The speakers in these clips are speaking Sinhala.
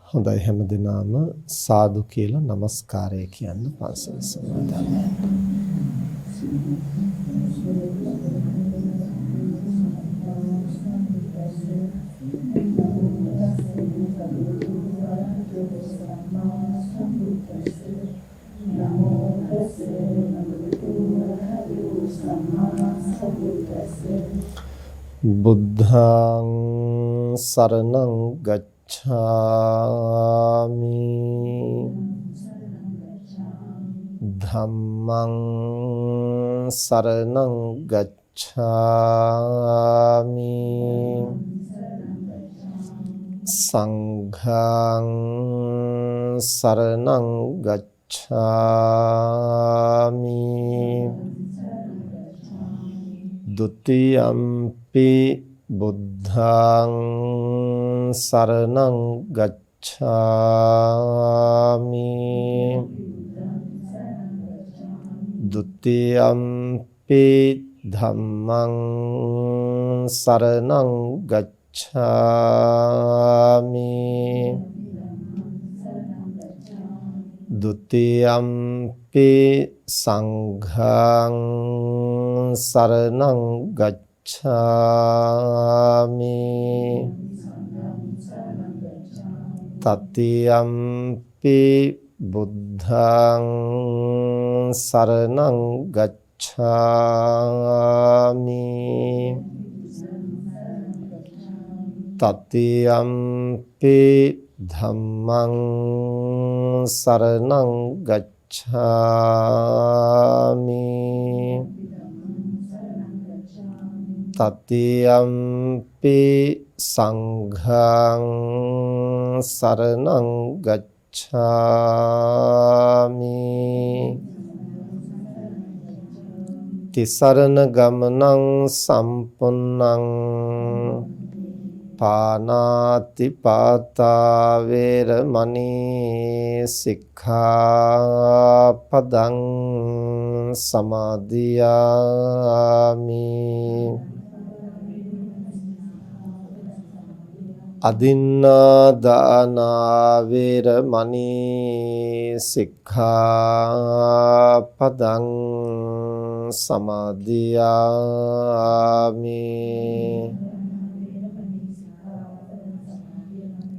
හොඳයි හැමදෙනාම සාදු කියලා নমස්කාරය කියන්න පන්සල සමාදන් බුද්ධං සරණං ගච්ඡාමි ධම්මං සරණං ගච්ඡාමි සංඝං සරණං ගච්ඡාමි ဒုတိယံ බුද්ධං සරණං ගච්ඡාමි ဒုတိယံ ධම්මං සරණං ගච්ඡාමි ဒုတိယံ සංඝං සරණං ගච්ඡාමි තතියම්පි බුද්ධං සරණං ගච්ඡාමි තතියම්පි ධම්මං සරණං ගච්ඡාමි තතියම්පි සංඝං සරණං ගච්ඡාමි තිසරණ ගමනං සම්පන්නං පානාති පාතා වේරමණී සික්ඛාපදං සමාදියාමි අදින්නාදානා වේරමණී සික්ඛාපදං සමාදියාමි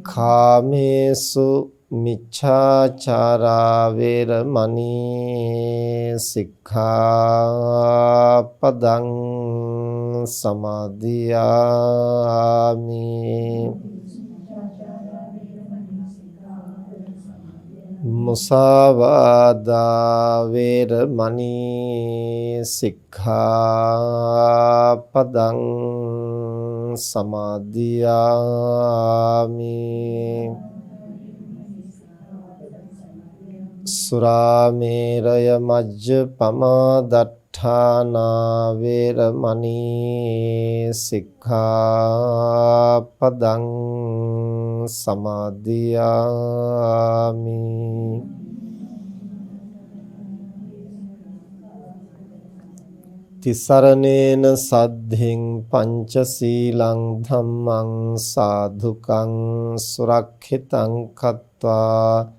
කාමේසු මිච්ඡාචාරා වේරමණී සික්ඛාපදං සමාදියාමි මුසාවාදා වේරමණී සික්ඛාපදං සමාදියාමි සුරාමේරය මජ්ජපමා දට්ඨානා වේරමණී සික්ඛාපදං සමාදියාමි තිසරණේන සද්ධින් පංචශීලං ධම්මං සාධුකං සුරක්ෂිතං කତ୍වා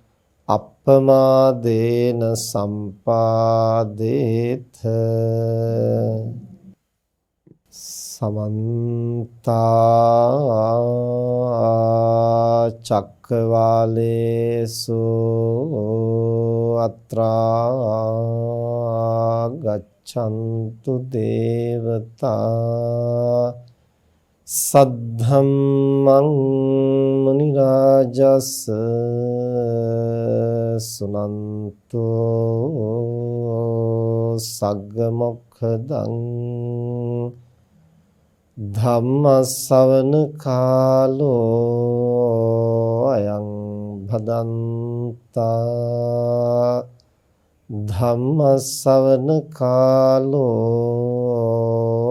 අප්පමාදේන සම්පාදේත සමන්තා චක්කවාලේසු අත්‍රා ගච්ඡන්තු දේවතා සද්ධම්මං මුනි රාජස් සුනන්තෝ සග්ග මොක්ඛදං ධම්ම ශ්‍රවණ කාලෝ අයං භදන්තා ධම්ම ශ්‍රවණ කාලෝ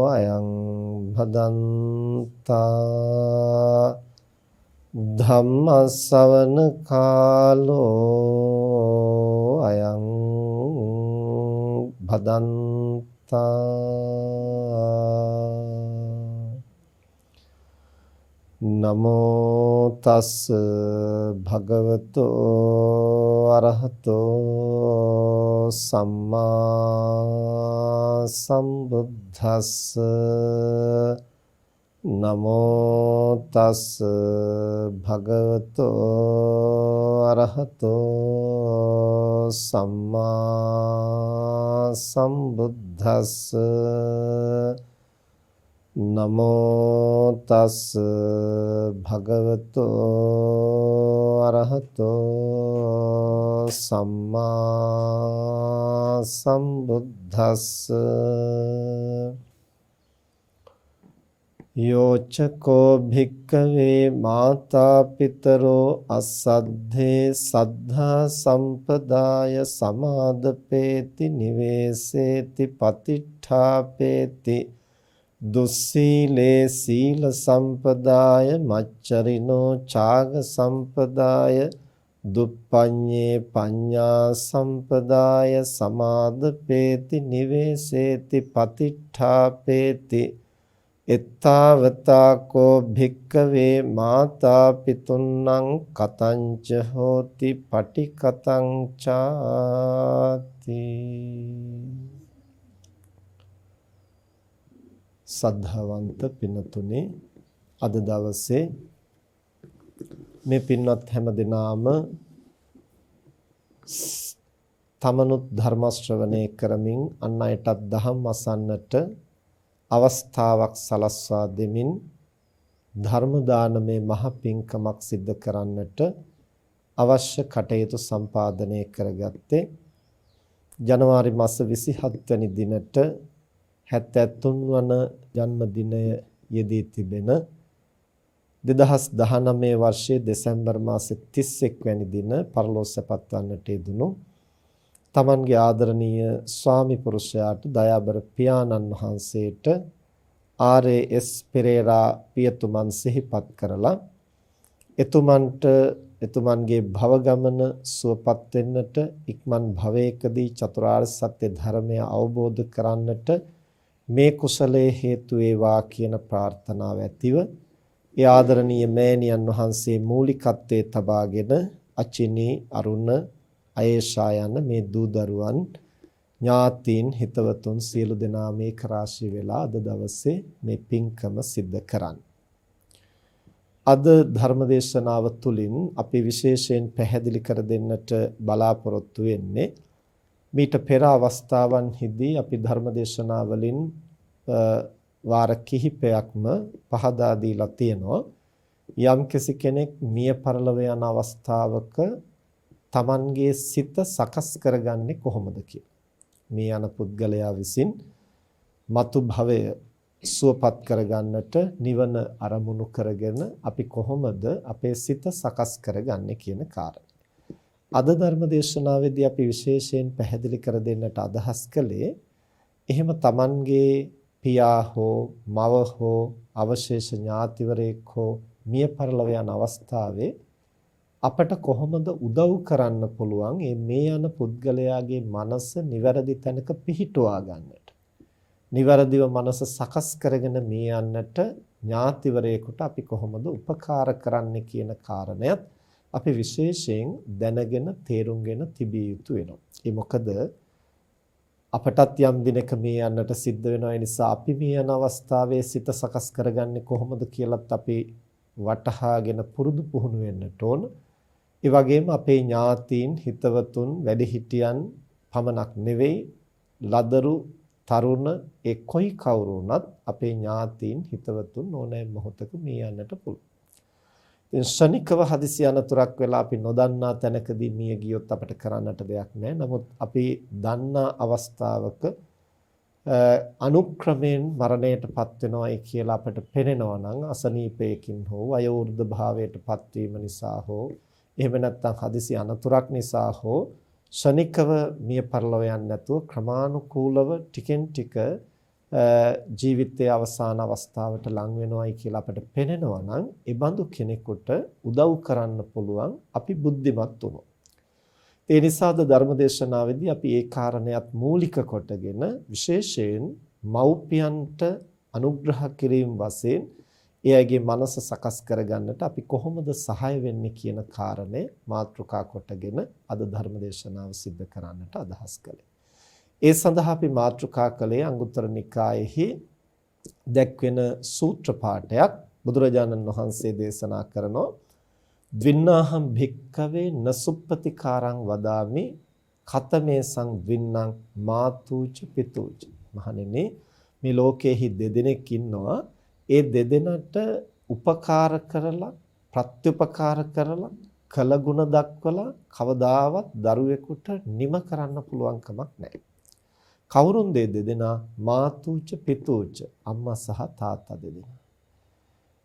අයං භදන්තා ධම්ම ශ්‍රවණ කාලෝ අයං භදන්තා නමෝ තස් භගවතෝ අරහතෝ සම්මා සම්බුද්දස්ස නමෝ තස් භගවතෝ අරහතෝ සම්මා සම්බුද්දස්ස නමෝ තස් භගවතෝ අරහතෝ සම්මා සම්බුද්දස්ස යෝචකෝ භික්ඛවේ මාතා පිතරෝ අසද්ධේ සද්ධා සම්පදාය සමාදපේති නිවේසේති පතිට්ඨාපේති දුස්සීලේ සීල සම්පදාය මච්චරිනෝ ඡාග සම්පදාය දුප්පඤ්ඤේ පඤ්ඤා සම්පදාය සමාදපේති නිවේසේති පතිට්ඨාපේති එත්තාවතා කෝ භික්ඛවේ මාතා පිතුන්නං කතංච හෝති පටිකතං චාති. සද්ධාවන්ත පින්තුනේ, අද දවසේ මේ පින්වත් හැම දිනාම තමනුත් ධර්ම ශ්‍රවණය කරමින් අන් අයටත් දහම් අසන්නට අවස්ථාවක් සලස්වා දෙමින් ධර්ම දානමය මහ පිංකමක් සිද්ධ කරන්නට අවශ්‍ය කටයුතු සම්පාදනය කරගත්තේ ජනවාරි මාස 27 වෙනි දිනට 73 වන ජන්මදිනය යෙදී තිබෙන 2019 වර්ෂයේ දෙසැම්බර් මාසේ 31 වැනි දින පරලෝසපත් වන්නට යෙදුණු තමන්ගේ ආදරණීය ස්වාමි පුරුෂයාට දයාබර පියාණන් වහන්සේට ආර්.එස්. පෙරේරා පියතුමන් සිහිපත් කරලා එතුමන්ට එතුමන්ගේ භව ගමන සුවපත් වෙන්නට ඉක්මන් භවයකදී චතුරාර්ය සත්‍ය ධර්මය අවබෝධ කරන්නට මේ කුසලයේ හේතු වේවා කියන ප්‍රාර්ථනාව ඇතිව ඒ ආදරණීය මෑණියන් වහන්සේ මූලිකත්වයේ තබාගෙන අචිනී අරුණ අයේෂා යන මේ දූ දරුවන් ඥාතීන් හිතවතුන් සියලු දෙනා මේක රාශී වෙලා අද දවසේ මේ පින්කම සිද්ධ කරන්නේ. අද ධර්මදේශනාව තුළින් අපි විශේෂයෙන් පැහැදිලි කර දෙන්නට බලාපොරොත්තු වෙන්නේ මීට පෙර අවස්ථාවන්හිදී අපි ධර්මදේශනා වලින් වාර කිහිපයක්ම පහදා දීලා තියෙනවා. යම්කිසි කෙනෙක් මිය පරලොව යන අවස්ථාවක තමන්ගේ සිත සකස් කරගන්නේ කොහොමද කියලා. මේ යන පුද්ගලයා විසින් මතු භවය සුවපත් කරගන්නට නිවන අරමුණු කරගෙන අපි කොහොමද අපේ සිත සකස් කරගන්නේ කියන කාරණය. අද ධර්ම දේශනාවේදී අපි විශේෂයෙන් පැහැදිලි කර දෙන්නට අදහස් කළේ එහෙම තමන්ගේ පියා හෝ මව හෝ අවශේෂ ඥාතිවරයෙක් හෝ මිය පරලොව යන අවස්ථාවේ අපට කොහොමද උදව් කරන්න පුළුවන් මේ යන පුද්ගලයාගේ මනස නිවැරදි තැනක පිහිටුවා ගන්නට. නිවැරදිව මනස සකස් කරගෙන මේ යන්නට ඥාතිවරයෙකුට අපි කොහොමද උපකාර කරන්නේ කියන කාරණයත් අපි විශේෂයෙන් දැනගෙන තේරුම්ගෙන තිබිය යුතු වෙනවා. ඒ මොකද අපටත් යම් දිනක මේ යන්නට සිද්ධ වෙනවා. ඒ නිසා අපි මේ යන අවස්ථාවේ සිත සකස් කරගන්නේ කොහොමද කියලාත් අපි වටහාගෙන පුරුදු පුහුණු වෙන්නට ඕන. ඒ වගේම අපේ ඥාතීන් හිතවතුන් වැඩිහිටියන් පමණක් නෙවෙයි ලදරු තරුණ ඒ කොයි කවුරු වුණත් අපේ ඥාතීන් හිතවතුන් ඕනෑම මොහොතක මේ යන්නට පුළුවන්. ශනිකව හදිසි අනතුරක් වෙලා අපි නොදන්නා තැනකදී මිය ගියොත් අපිට කරන්නට දෙයක් නැහැ. නමුත් අපි දන්නා අවස්ථාවක අනුක්‍රමයෙන් මරණයටපත් වෙනවායි කියලා අපිට පෙනෙනවා නම් අසනීපයකින් හෝ වයෝවෘද්ධ භාවයටපත් වීම නිසා හෝ එහෙම නැත්නම් හදිසි අනතුරක් නිසා හෝ ශනිකව මිය පරලොව යන්නේ නැතුව ක්‍රමානුකූලව ටිකෙන් ටික ජීවිතයේ අවසාන අවස්ථාවට ලං වෙනවයි කියලා අපට පෙනෙනවා නම් ඒ බඳු කෙනෙකුට උදව් කරන්න පුළුවන් අපි බුද්ධිමත් වුණොත්. ඒ නිසාද ධර්මදේශනාවේදී අපි ඒ කාරණයක් මූලික කොටගෙන විශේෂයෙන් මව්පියන්ට අනුග්‍රහ කිරීම වශයෙන් ඒ අයගේ මනස සකස් කරගන්නට අපි කොහොමද සහාය වෙන්නේ කියන කාරණය මාතෘකා කොටගෙන අද ධර්ම දේශනාව සිද්ධ කරන්නට අදහස් කළේ. ඒ සඳහා අපි මාතෘකා කළේ අංගුත්තර නිකායෙහි දැක්වෙන සූත්‍ර පාඨයක්. බුදුරජාණන් වහන්සේ දේශනා කරනෝ ද්වින්නාහම් භික්ඛවේ නසුප්පතිකාරං වදාමි ඛතමේ සං ද්වින්නං මාතුච පිතුච. මහණෙනි, මේ ලෝකයේහි දෙදෙනෙක් ඉන්නවා. ඒ දෙදෙනාට උපකාර කරලා ප්‍රත්‍යුපකාර කරලා කළගුණ දක්වලා කවදාවත් දරුවෙකුට නිම කරන්න පුළුවන් කමක් නැහැ. කවුරුන්ද දෙදෙනා? මාතුච පිතුච, අම්මා සහ තාත්තා දෙදෙනා.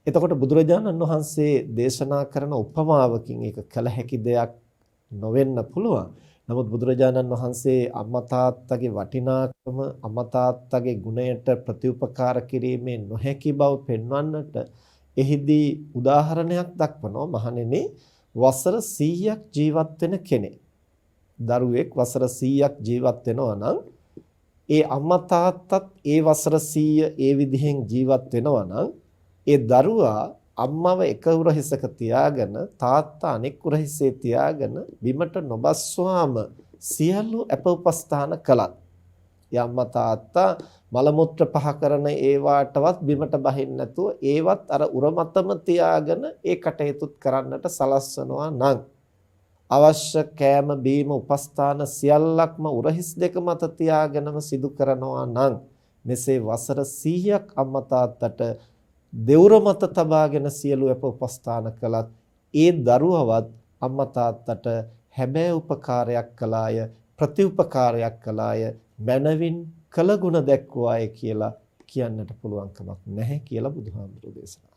එතකොට බුදුරජාණන් වහන්සේ දේශනා කරන උපමාවකින් ඒක කළ හැකි දෙයක් නොවෙන්න පුළුවන්. නමුත් බුදුරජාණන් වහන්සේ අම්මා තාත්තගේ වටිනාකම, අම්මා තාත්තගේ ගුණයට ප්‍රතිඋපකාර කිරීමේ නොහැකි බව පෙන්වන්නට එහිදී උදාහරණයක් දක්වනවා. මහණෙනි, වසර 100ක් ජීවත් වෙන කෙනෙක්, දරුවෙක් වසර 100ක් ජීවත් වෙනවා නම් ඒ අම්මා තාත්තත් ඒ වසර 100 ඒ විදිහෙන් ජීවත් වෙනවා නම් ඒ දරුවා අම්මව එක උරහිසක තියාගෙන තාත්තා අනෙක් උරහිසේ තියාගෙන බිමට නොබස්වාම සියලු අප උපස්ථාන කළත් ඒ අම්මා තාත්තා මල මුත්‍ර පහ කරන ඒවාටවත් බිමට බහින්න නැතුව ඒවත් අර උර මතම තියාගෙන ඒ කටයුතුත් කරන්නට සලස්වනවා නම් අවශ්‍ය කෑම බීම උපස්ථාන සියල්ලක්ම උරහිස් දෙක මත තියාගෙනම සිදු කරනවා නම් මෙසේ වසර 100ක් අම්මා තාත්තට දෙවුර මත තබාගෙන සියලු අප උපස්ථාන කළත් ඒ දරුවවත් අම්මා තාත්තට හැබෑ උපකාරයක් කළාය, ප්‍රතිඋපකාරයක් කළාය, මනවින් කළගුණ දැක්වාය කියලා කියන්නට පුළුවන් කමක් නැහැ කියලා බුදුහාමුදුරුවෝ දේශනා.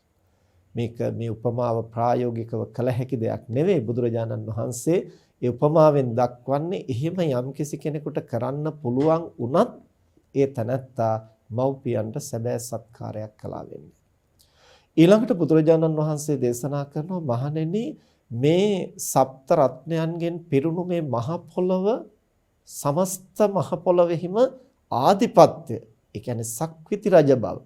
මේ උපමාව ප්‍රායෝගිකව කළ හැකි දෙයක් නෙවෙයි. බුදුරජාණන් වහන්සේ ඒ උපමාවෙන් දක්වන්නේ එහෙම යම්කිසි කෙනෙකුට කරන්න පුළුවන් වුණත් ඒ තනත්තා මව්පියන්ට සැබෑ සත්කාරයක් කළා වෙන්නේ. ඊළඟට බුදුරජාණන් වහන්සේ දේශනා කරනවා, මහණෙනි, මේ සප්ත රත්නයන්ගෙන් පිරුණු මේ මහ පොළව, සමස්ත මහ පොළවෙහිම ආධිපත්‍ය, ඒ කියන්නේ සක්විති රජ බව,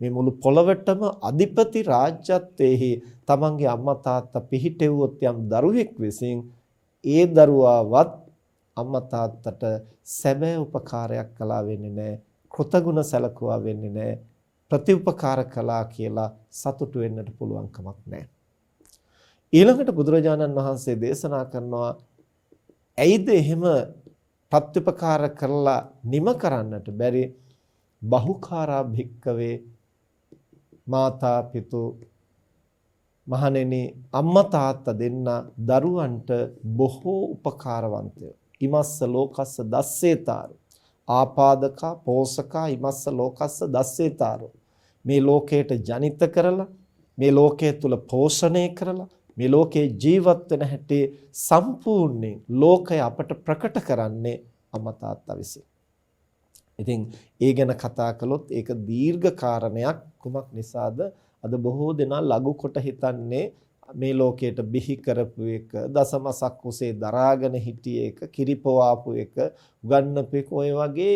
මේ මුළු පොළවටම අධිපති රාජ්‍යත්වයේහි තමන්ගේ අම්මා තාත්තා පිහිටෙව්වොත් යම් දරුවෙක් විසින් ඒ දරුවාවත් අම්මා තාත්තට සැබෑ උපකාරයක් කළා වෙන්නේ නැහැ, කෘතගුණ සැලකුවා වෙන්නේ නැහැ, ප්‍රතිඋපකාර කළා කියලා සතුටු වෙන්නට පුළුවන් කමක් නැහැ. ඊළඟට බුදුරජාණන් වහන්සේ දේශනා කරනවා, ඇයිද එහෙම ප්‍රතිඋපකාර කරලා නිම කරන්නට බැරි? බහුකාරා භික්කවේ මාතා පිතු. මහණෙනි, අම්මා තාත්තා දෙන්න දරුවන්ට බොහෝ උපකාරවන්තයෝ. ඉමස්ස ලෝකස්ස දස්සේතාරෝ ආපාදකා පෝසකා ඉමස්ස ලෝකස්ස දස්සේතාරෝ. මේ ලෝකයට ජනිත කරලා, මේ ලෝකයේ තුල පෝෂණය කරලා, මේ ලෝකේ ජීවත් වෙන හැටි සම්පූර්ණයෙන් ලෝකය අපට ප්‍රකට කරන්නේ අම්මා තාත්තා විසින්. ඉතින් ඒ ගැන කතා කළොත් ඒක දීර්ඝ කාරණයක්. කුමක් නිසාද අද බොහෝ දෙනා ලඝු කොට හිතන්නේ මේ ලෝකයට බිහි කරපු එක, දසමසක් කුසේ දරාගෙන හිටිය එක, කිරිපොවාපු එක, උගන්නපු එක, ඔය වගේ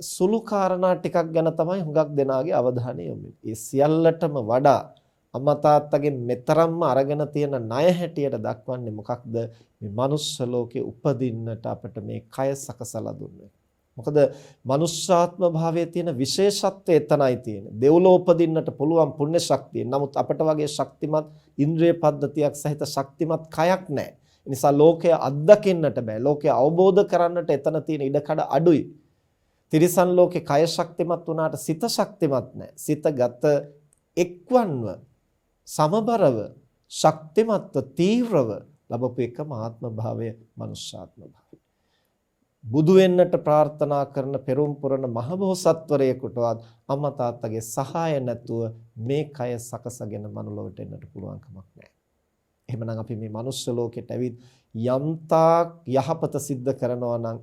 සුළු කාරණා ටිකක් ගැන තමයි හුඟක් දෙනාගේ අවධානය යොමු වෙන්නේ. ඒ සියල්ලටම වඩා අම්මා තාත්තගෙන් මෙතරම්ම අරගෙන තියෙන ණය හැටියට දක්වන්නේ මොකක්ද? මේ මනුස්ස ලෝකේ උපදින්නට අපිට මේ කය සකසලා දුන්නේ. මොකද මනුෂ්‍යාත්ම භාවයේ තියෙන විශේෂත්වය එතනයි තියෙන්නේ. දෙව්ලොව උපදින්නට පුළුවන් පුණ්‍ය ශක්තිය. නමුත් අපට වගේ ශක්තිමත් ඉන්ද්‍රිය පද්ධතියක් සහිත ශක්තිමත් කයක් නැහැ. ඒ නිසා ලෝකය අත්දකින්නට බෑ. ලෝකය අවබෝධ කරන්නට එතන තියෙන ඉඩකඩ අඩුයි. තිරිසන් ලෝකේ කය ශක්තිමත් වුණාට සිත ශක්තිමත් නැහැ. සිත ගත එක්වන්ව, සමබරව, ශක්තිමත්ව, තීව්‍රව ලැබපු එකම ආත්ම භාවය මනුෂ්‍යාත්ම භාවය. බුදු වෙන්නට ප්‍රාර්ථනා කරන පෙරම් පුරන මහබෝසත්වරයෙකුටවත් අම්මා තාත්තගේ සහාය නැතුව මේ කය සකසගෙන මනුලොවට එන්නට පුළුවන් කමක් නැහැ. එහෙමනම් අපි මේ මනුස්ස ලෝකෙට ඇවිත් යම්තාක් යහපත සිද්ධ කරනවා නම්,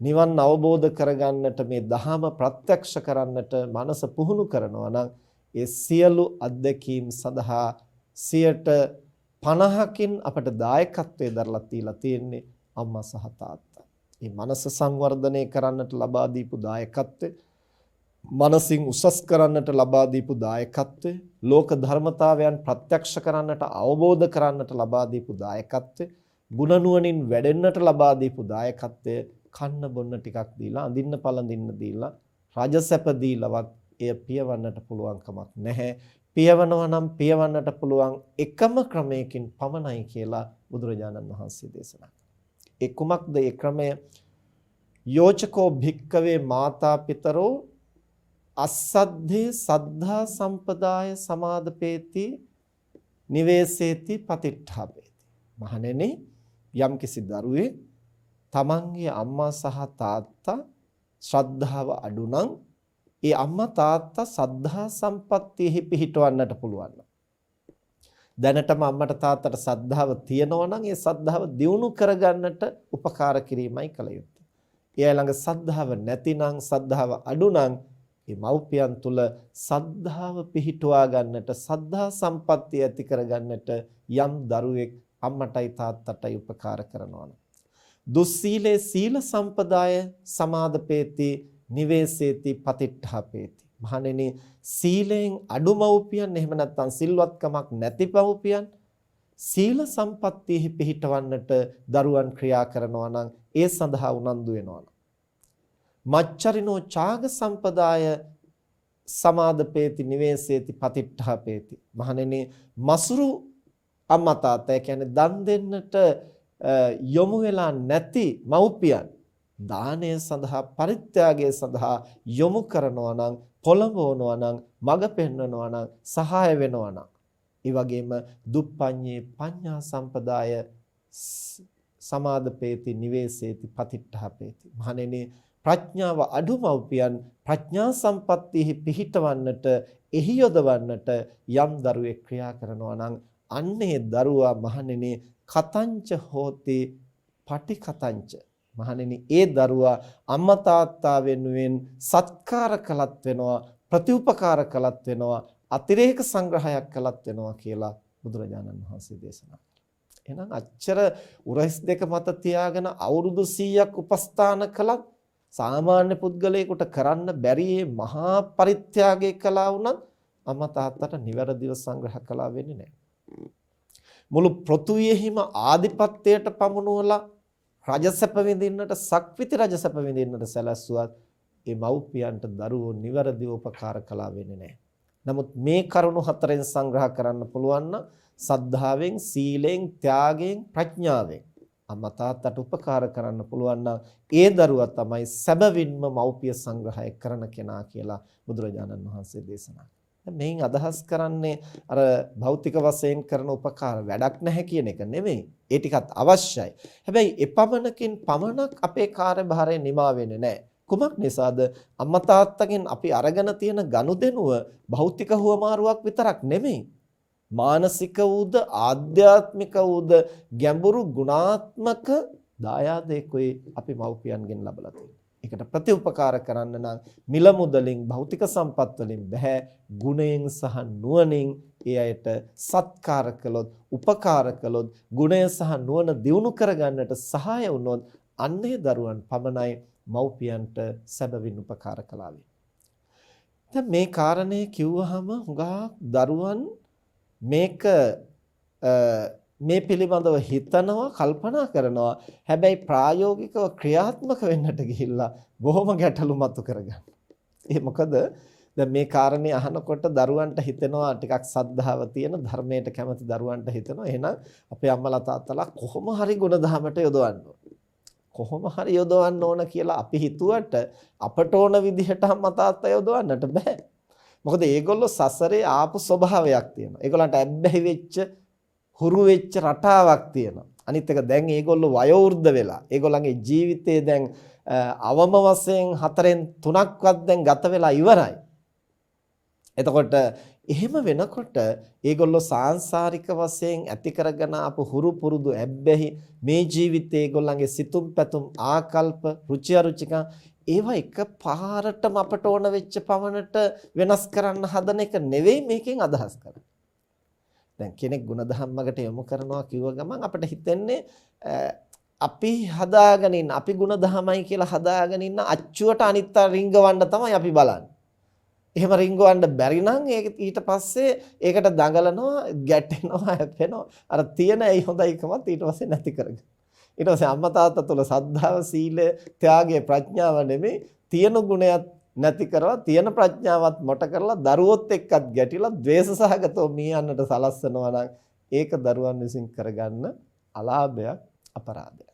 නිවන් අවබෝධ කරගන්නට, මේ ධහම ප්‍රත්‍යක්ෂ කරන්නට මනස පුහුණු කරනවා නම්, ඒ සියලු අත්දැකීම් සඳහා 50%කින් අපට දායකත්වයේ දරලා තියලා තියෙන්නේ අම්මා සහ තාත්තා. මේ මනස සංවර්ධනය කරන්නට ලබා දීපු දායකත්වය, මනසින් උසස් කරන්නට ලබා දීපු දායකත්වය, ලෝක ධර්මතාවයන් ප්‍රත්‍යක්ෂ කරන්නට අවබෝධ කරන්නට ලබා දීපු දායකත්වය, ගුණ නුවණින් වැඩෙන්නට ලබා දීපු දායකත්වය, කන්න බොන්න ටිකක් දීලා අඳින්න පළඳින්න දීලා රජසැප දීලවත් එය පියවන්නට පුළුවන් කමක් නැහැ. පියවනවා නම් පියවන්නට පුළුවන් එකම ක්‍රමයකින් පමණයි කියලා බුදුරජාණන් වහන්සේ දේශනා කළා. ඒ කුමක්ද ඒ ක්‍රමය? යෝචකෝ භික්කවේ මාතා පිතරෝ අස්සද්ධේ සද්ධා සම්පදාය සමාදපේති නිවේසේති පතිට්ඨාපේති. මහණෙනි, යම්කිසි දරුවෙක් තමන්ගේ අම්මා සහ තාත්තා ශ්‍රද්ධාව අඩු නම් ඒ අම්මා තාත්තා සද්ධා සම්පත්තියෙහි පිහිටවන්නට පුළුවන්. දැනටම අම්මට තාත්තට සද්ධාව තියෙනවා නම් ඒ සද්ධාව දියුණු කරගන්නට උපකාර කිරීමයි කළ යුත්තේ. ඒ ළඟ සද්ධාව නැතිනම්, සද්ධාව අඩු නම් මේ මව්පියන් තුල සද්ධාව පිහිටුවා ගන්නට, සද්ධා සම්පත්තිය ඇති කරගන්නට යම් දරුවෙක් අම්මටයි තාත්තටයි උපකාර කරනවා නම්, දුස්සීලේ සීල සම්පදාය සමාදපේති නිවේසේති පතිට්ඨාපේති. මහණෙනි, සීලෙන් අඩු මව්පියන්, එහෙම නැත්නම් සිල්වත්කමක් නැති මව්පියන් සීල සම්පත්තියෙහි පිහිටවන්නට දරුවන් ක්‍රියා කරනවා නම් ඒ සඳහා උනන්දු වෙනවා. මච්චරිනෝ ඡාග සම්පදාය සමාදපේති නිවේසේති පතිට්ඨාපේති. මහණෙනි, මසුරු අම්මා තාත්තා, ඒ කියන්නේ දන් දෙන්නට යොමු වෙලා නැති මව්පියන් දානය සඳහා, පරිත්‍යාගය සඳහා යොමු කරනවා නම්, පොළඹවනවා නම්, මඟ පෙන්වනවා නම්, සහාය වෙනවා නම්, ඒ වගේම දුප්පඤ්ඤේ පඤ්ඤා සම්පදාය සමාදපේති නිවේසේති පතිට්ඨාපේති. මහණෙනි, ප්‍රඥාව අඩු මව්පියන් ප්‍රඥා සම්පත්තියෙහි පිහිටවන්නට, එහි යොදවන්නට යම් දරුවෙක් ක්‍රියා කරනවා නම් අන්නේ දරුවා මහණෙනි කතංච හෝති පටිකතංච. මහණෙනි, ඒ දරුවා අම්මා තාත්තා වෙනුවෙන් සත්කාර කළත් වෙනවා, ප්‍රතිඋපකාර කළත් වෙනවා, අතිරේක සංග්‍රහයක් කළත් වෙනවා කියලා බුදුරජාණන් වහන්සේ දේශනා කළා. එහෙනම් අච්චර උරහිස් දෙක මත තියාගෙන අවුරුදු 100ක් උපස්ථාන කළත් සාමාන්‍ය පුද්ගලයෙකුට කරන්න බැරි මහා පරිත්‍යාගය කළා වුණත් අම්මා තාත්තට නිවැරදිව සංග්‍රහ කළා වෙන්නේ නැහැ. මුළු පෘථුවියෙහිම ආධිපත්‍යයට පමුණුවලා රජසැප විඳින්නට, සක්විති රජසැප විඳින්නට සැලැස්සුවත් ඒ මව්පියන්ට දරුවෝ නිවැරදිව උපකාර කළා වෙන්නේ නැහැ. නමුත් මේ කරුණු හතරෙන් සංග්‍රහ කරන්න පුළුවන් නම් සද්ධාවෙන්, සීලෙන්, ත්‍යාගයෙන්, ප්‍රඥාවෙන් අම්මා තාත්තට උපකාර කරන්න පුළුවන් නම් ඒ දරුවා තමයි සැබවින්ම මව්පිය සංග්‍රහය කරන කෙනා කියලා බුදුරජාණන් වහන්සේ දේශනා කළා. මේන් අදහස් කරන්නේ අර භෞතික වශයෙන් කරන උපකාර වැඩක් නැහැ කියන එක නෙමෙයි. ඒ ටිකත් අවශ්‍යයි. හැබැයි එපමණකින් පමණක් අපේ කාර්යභාරය නිමා වෙන්නේ නැහැ. කුමක් නිසාද? අම්මා තාත්තගෙන් අපි අරගෙන තියෙන ගනුදෙනුව භෞතික හුවමාරුවක් විතරක් නෙමෙයි. මානසික වූද, ආධ්‍යාත්මික වූද ගැඹුරු ගුණාත්මක දායාදයකුයි අපි මව්පියන්ගෙන් ලබලා තියෙන්නේ. ඒකට ප්‍රතිඋපකාර කරන්න නම් මිල මුදලින්, භෞතික සම්පත් වලින් බෑ, ගුණයෙන් සහ නුවණින් ඒ අයට සත්කාර කළොත්, උපකාර කළොත්, ගුණය සහ නුවණ දියුණු කරගන්නට සහාය වුණොත් අන්නේ දරුවන් පමණයි මව්පියන්ට සැබවින් උපකාර කළා වෙන්නේ. දැන් මේ කාරණේ කිව්වහම හුඟා දරුවන් මේක මේ පිළිබඳව හිතනවා, කල්පනා කරනවා. හැබැයි ප්‍රායෝගිකව ක්‍රියාත්මක වෙන්නට ගිහිල්ලා බොහොම ගැටලු මතු කරගන්න. ඒ මොකද දැන් මේ කාරණේ අහනකොට දරුවන්ට හිතෙනවා ටිකක් සද්ධාව තියෙන, ධර්මයට කැමති දරුවන්ට හිතෙනවා එහෙනම් අපේ අම්මලා තාත්තලා කොහොම හරි ගුණධර්මයට යොදවන්න ඕන. කොහොම හරි යොදවන්න ඕන කියලා අපි හිතුවට අපට ඕන විදිහට අම්මා තාත්තා යොදවන්නට බෑ. මොකද ඒගොල්ලෝ සසරේ ආපු ස්වභාවයක් තියෙනවා. ඒගොල්ලන්ට ඇබ්බැහි වෙච්ච, හුරු වෙච්ච රටාවක් තියෙනවා. අනිත් එක දැන් ඒගොල්ලෝ වයෝවෘද්ධ වෙලා, ඒගොල්ලන්ගේ ජීවිතේ දැන් අවම වශයෙන් 4න් 3ක්වත් දැන් ගත වෙලා ඉවරයි. එතකොට එහෙම වෙනකොට ඒගොල්ලෝ සාංශාරික වශයෙන් ඇති කරගෙන ආපු හුරු පුරුදු ඇබ්බැහි, මේ ජීවිතේ ඒගොල්ලන්ගේ සිතුම් පැතුම්, ආකල්ප, රුචි අරුචිකා ඒවා එක පාරටම අපට ඕන වෙච්ච පමණට වෙනස් කරන්න හදන එක නෙවෙයි මේකෙන් අදහස් කරන්නේ. දැන් කෙනෙක් ಗುಣධම්මකට යොමු කරනවා කිව්ව ගමන් අපිට හිතෙන්නේ අපි හදාගෙන ඉන්න, අපි ಗುಣධමයි කියලා හදාගෙන ඉන්න අච්චුවට අනිත් රිංගවන්න තමයි අපි බලන්නේ. එහෙම රිංගවන්න බැරි නම් ඊට පස්සේ ඒකට දඟලනවා, ගැටෙනවා, හැපෙනවා. අර තියෙන ඒ හොඳයිකමත් ඊට පස්සේ නැති කරගන්න. ඊට පස්සේ අම්මා තාත්තා තුළ සද්ධාව, සීලය, ත්‍යාගය, ප්‍රඥාව නෙමෙයි තියෙන ගුණයක් නැති කරලා තියෙන ප්‍රඥාවත් මොට කරලා දරුවොත් එක්කත් ගැටිලා ද්වේෂ සහගතව මියන්නට සලස්සනවා නම් ඒක දරුවන් විසින් කරගන්න අලාභයක්, අපරාධයක්.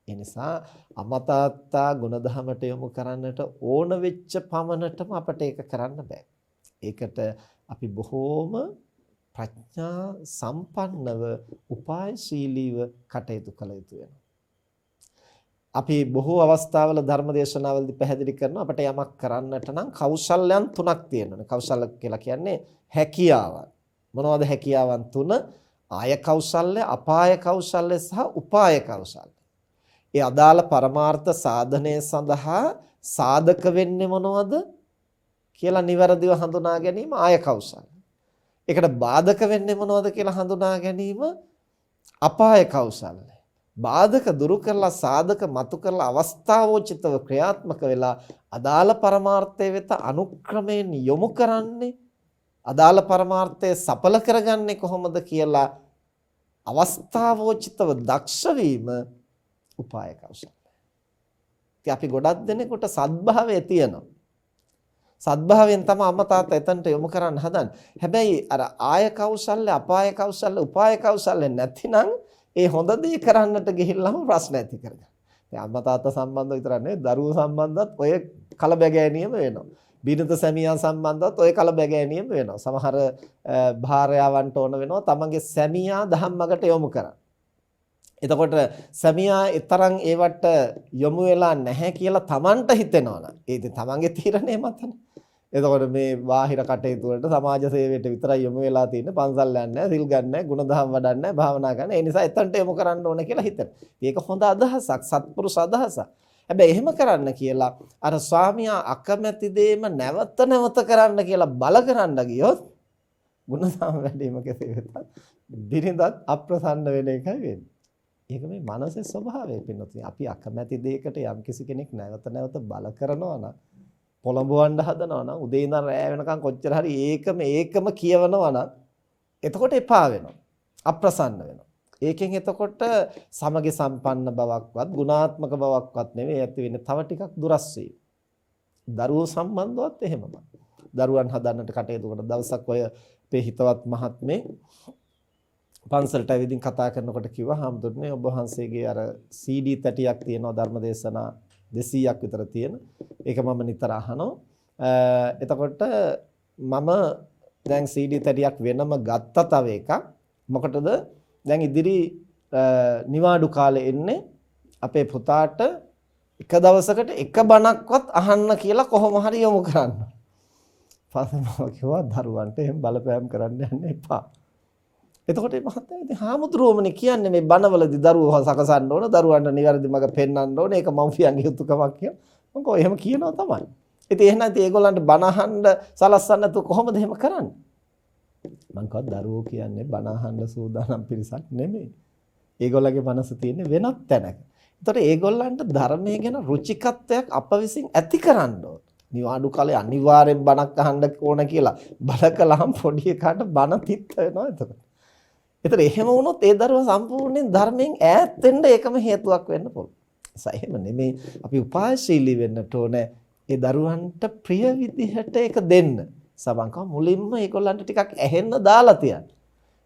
ඒ නිසා අම්මා තාත්තා ගුණධමයට යොමු කරන්නට ඕන වෙච්ච පමණටම අපට ඒක කරන්න බෑ. ඒකට අපි බොහෝම ප්‍රඥා සම්පන්නව, උපායශීලීව කටයුතු කළ යුතු වෙනවා. අපි බොහෝ අවස්ථාවල ධර්මදේශනාවලදී පැහැදිලි කරනවා අපට යමක් කරන්නට නම් කෞශල්‍යයන් තුනක් තියෙනවා. කෞශල්‍ය කියලා කියන්නේ හැකියාවන්. මොනවද හැකියාවන් තුන? ආය කෞශල්‍ය, අපාය කෞශල්‍ය සහ උපාය කෞශල්‍ය. ඒ අදාළ පරමාර්ථ සාධනය සඳහා සාධක වෙන්නේ මොනවද කියලා නිවැරදිව හඳුනා ගැනීම ආය කෞශල්‍ය. ඒකට බාධක වෙන්නේ මොනවද කියලා හඳුනා ගැනීම අපාය කෞශල්‍ය. බාධක දුරු කරලා සාධක මතු කරලා අවස්ථාවෝචිතව ක්‍රියාත්මක වෙලා අදාළ පරමාර්ථය වෙත අනුක්‍රමයෙන් යොමු කරන්නේ, අදාළ පරමාර්ථය සඵල කරගන්නේ කොහොමද කියලා අවස්ථාවෝචිතව දක්ෂ වීම උපාය කෞශල්‍ය. ඉතින් අපි ගොඩක් දෙනෙකුට සද්භාවය තියෙනවා. සද්භාවයෙන් තමයි අම්මා තාත්තා එතනට යොමු කරන්න හදන්නේ. හැබැයි අර ආය කෞශල්‍ය, අපාය කෞශල්‍ය, උපාය කෞශල්‍ය නැතිනම් ඒ හොඳ දේ කරන්නට ගිහිල්ලාම ප්‍රශ්න ඇති කරගන්න. දැන් අම්මා තාත්තා සම්බන්ධව විතරක් නෙවෙයි දරුවෝ සම්බන්ධවත් ඔය කලබගෑනියම වෙනවා. බිරිඳ සැමියා සම්බන්ධවත් ඔය කලබගෑනියම වෙනවා. සමහර භාර්යාවන්ට ඕන වෙනවා තමන්ගේ සැමියා ධම්මකට යොමු කරන්න. එතකොට සැමියා ඊතරම් ඒවට යොමු වෙලා නැහැ කියලා තමන්ට හිතෙනවා නම් ඒ ඉතින් තමන්ගේ තීරණය මතනේ. එතකොට මේ බාහිර කටයුතු වලට සමාජ සේවයට විතරයි යොමු වෙලා තියෙන්නේ. පන්සල් යන්නේ නැහැ, සිල් ගන්න නැහැ, ගුණධම් වඩන්නේ නැහැ, භාවනා කරන්නේ. ඒ නිසා එතනට යොමු කරන්න ඕන කියලා හිතෙනවා. ඒක හොඳ අදහසක්, සත්පුරුෂ අදහසක්. හැබැයි එහෙම කරන්න කියලා අර ස්වාමියා අකමැති දෙයම නැවත නැවත කරන්න කියලා බල කරන්න ගියොත් ගුණධම් වැඩිම කෙසේ වෙතත් බිරිඳත් අප්‍රසන්න වෙන එකයි වෙන්නේ. ඒක මේ මනසේ ස්වභාවය පින්නතුනි. අපි අකමැති දෙයකට යම්කිසි කෙනෙක් නැවත නැවත බල කරනවා නම්, පොළඹවන්න හදනවා නම්, උදේ ඉඳන් රැය වෙනකන් කොච්චර හරි ඒකම කියවනවා නම් එතකොට එපා වෙනවා. අප්‍රසන්න වෙනවා. ඒකෙන් එතකොට සමගි සම්පන්න බවක්වත්, ගුණාත්මක බවක්වත් නෙවෙයි ඇති වෙන්නේ. තව ටිකක් දුරස් වීම. දරුවෝ සම්බන්ධවත් එහෙමමයි. දරුවන් හදන්නට කටයුතු කරන දවසක් ඔය අපේ හිතවත් මහත්මේ පන්සලට ඇවිදින් කතා කරනකොට කිව්වා හාමුදුරනේ ඔබ වහන්සේගේ අර CD තැටියක් තියෙනවා ධර්මදේශනා 200ක් විතර තියෙන. ඒක මම නිතර අහනවා. එතකොට මම දැන් CD තැටියක් වෙනම ගත්තා තව එකක්. මොකටද? දැන් ඉදිරි නිවාඩු කාලේ එන්නේ අපේ පුතාට එක දවසකට එක බණක්වත් අහන්න කියලා කොහොම හරි යොමු කරන්න. පස්සේ මම කිව්වා දරුවන්ට එහෙම බලපෑම් කරන්න යන්න එපා. එතකොට මේ මහත්තයා ඉතින් හාමුදුරුවෝමනේ කියන්නේ මේ බණවලදී දරුවෝ සකසන්න ඕන, දරුවන්ට නිවැරදි මඟ පෙන්වන්න ඕන. ඒක මව්පියන්ගේ යුතුයකමක් කියලා. මම කිව්වා එහෙම කියනවා තමයි. ඉතින් එහෙනම් ඉතින් ඒගොල්ලන්ට බණ අහන්න සලස්සන්න නැතුව කොහොමද එහෙම කරන්නේ? මම කිව්වා දරුවෝ කියන්නේ බණ අහන්න සූදානම් පිරිසක් නෙමෙයි. ඒගොල්ලන්ගේ මනස තියෙන්නේ වෙනත් තැනක. ඒතකොට ඒගොල්ලන්ට ධර්මයේ ගැන රුචිකත්වයක් අප විසින් ඇති කරන්න ඕන. නිවාඩු කාලේ අනිවාර්යෙන් බණක් අහන්න ඕන කියලා බල කළාම පොඩි එකාට බණ තිත් වෙනවා එතකොට. ඒතර එහෙම වුණොත් ඒ දරුවා සම්පූර්ණයෙන් ධර්මයෙන් ඈත් වෙන්න ඒකම හේතුවක් වෙන්න පුළුවන්. එහෙම නෙමෙයි අපි උපායශීලී වෙන්නට ඕනේ. ඒ දරුවන්ට ප්‍රිය විදිහට ඒක දෙන්න. සබංකව මුලින්ම ඒගොල්ලන්ට ටිකක් ඇහෙන්න දාලා තියන්න.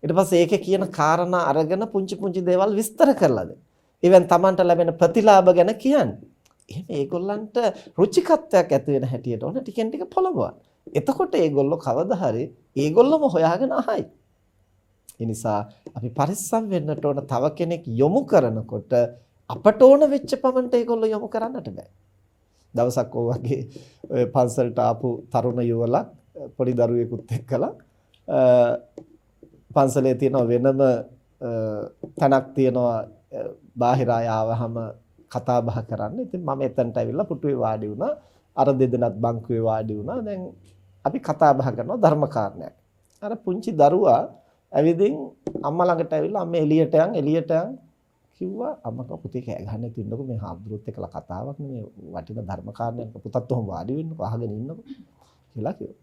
ඊට පස්සේ ඒකේ කියන කාරණා අරගෙන පුංචි පුංචි දේවල් විස්තර කරලා දෙන්න. ඊවෙන් Tamanට ලැබෙන ප්‍රතිලාභ ගැන කියන්නේ. එහෙම ඒගොල්ලන්ට රුචිකත්වයක් ඇති වෙන හැටියට ඕන ටිකෙන් ටික පොළඹවන්න. එතකොට ඒගොල්ලෝ කවදා හරි ඒගොල්ලෝම හොයාගෙන අහයි. ඒ නිසා අපි පරිස්සම් වෙන්නට ඕන. තව කෙනෙක් යොමු කරනකොට අපට ඕන වෙච්ච පමණට ඒගොල්ලෝ යොමු කරන්නට බෑ. දවසක් වගේ ඔය පන්සලට ආපු තරුණ යුවලක් පොඩි දරුවෙකුත් එක්කලා පන්සලේ තියෙන වෙනම තැනක් තියෙනවා බාහිර අය ආවහම කතා බහ කරන්න. ඉතින් මම එතනට ඇවිල්ලා පුටුවේ වාඩි වුණා. අර දෙදෙනාත් බංකුවේ වාඩි වුණා. දැන් අපි කතා බහ කරනවා ධර්ම කාරණයක්. අර පුංචි දරුවා ඇවිදින් අම්මා ළඟට ඇවිල්ලා අම්මේ එළියට යන් කිව්වා. අම්මා පුතේ කෑ ගහන්න තින්නකො මේ හාමුදුරුවොත් එක්කලා කතාවක් නේ මේ වටිනා ධර්ම කාරණයක්. පුතත් ඔහොම වාඩි වෙන්නකො අහගෙන ඉන්නකො. කියලා කිව්වා.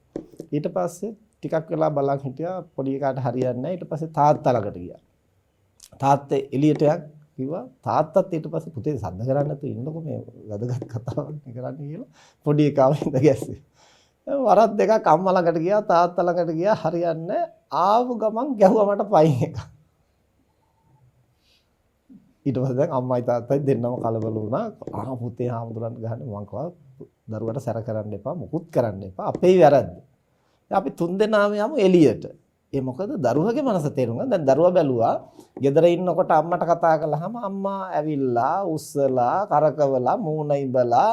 ඊට පස්සේ ටිකක් වෙලා බලන් හිටියා පොඩි එකාට හරියන්නේ නැහැ. ඊට පස්සේ තාත්තා ළඟට ගියා. තාත්තේ එළියට කිව්වා තාත්තත් ඊට පස්සේ පුතේ සද්ද කරන්නේ නැතුව ඉන්නකො මේ වැදගත් කතාවක් කරන්නේ කියලා පොඩි එකාව ඉඳ ගැස්සේ. වරක් දෙකක් අම්මා ළඟට ගියා තාත්තා ළඟට ගියා හරියන්නේ ආව ගමන් ගැහුවා මට පයින් එක. ඊට පස්සේ දැන් අම්මයි තාත්තයි දෙන්නම කලබල වුණා. පුතේ හාමුදුරන්ට ගහන්නේ මං කව දරුවට සැර කරන්න එපා මුකුත් කරන්න එපා අපේ වැරද්ද. අපි තුන් දෙනාම යමු එළියට. ඒ මොකද දරුවගේ මනස තේරුම් ගන්න. දැන් දරුවා බැලුවා ගෙදර ඉන්නකොට අම්මට කතා කළාම අම්මා ඇවිල්ලා උස්සලා කරකවලා මූණ ඉබලා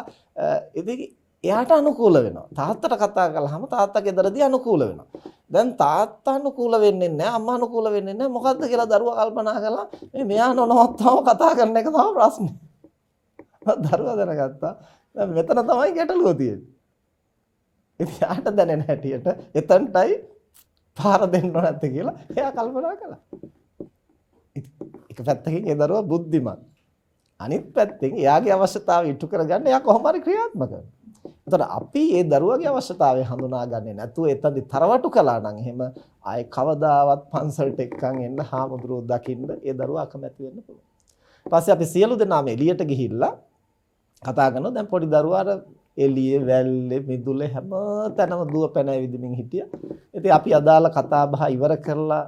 ඉතින් එයාට අනුකූල වෙනවා. තාත්තට කතා කළාම තාත්තා ගෙදරදී අනුකූල වෙනවා. දැන් තාත්තා අනුකූල වෙන්නේ නැහැ අම්මා අනුකූල වෙන්නේ නැහැ. මොකද්ද කියලා දරුවා කල්පනා කළා මේ මෙයා නොනවත්තම කතා කරන එක තමයි ප්‍රශ්නේ. දරුවා දැනගත්තා දැන් මෙතන තමයි ගැටලුව තියෙන්නේ. ඉතින් යාට දැනෙන හැටියට එතනටයි පාර දෙන්න නැද්ද කියලා එයා කල්පනා කළා. එක පැත්තකින් ඒ දරුවා බුද්ධිමත්. අනිත් පැත්තෙන් එයාගේ අවශ්‍යතාවය ඉටු කරගන්න එයා කොහොම හරි ක්‍රියාත්මක කරනවා. එතකොට අපි ඒ දරුවගේ අවශ්‍යතාවය හඳුනාගන්නේ නැතුව එතනදි තරවටු කළා නම් එහෙම ආයේ කවදාවත් පන්සලට එක්කන් එන්න හාමුදුරුවෝ දකින්න ඒ දරුවා අකමැති වෙන්න පුළුවන්. ඊපස්සේ අපි සියලු දෙනාම එළියට ගිහිල්ලා කතා කරනවා. දැන් පොඩි දරුවා අර එළියේ වැල්ලේ මිදුලේ හැම තැනම දුව පැන ඇවිදින්මින් හිටියා. ඉතින් අපි අදාළ කතා බහ ඉවර කරලා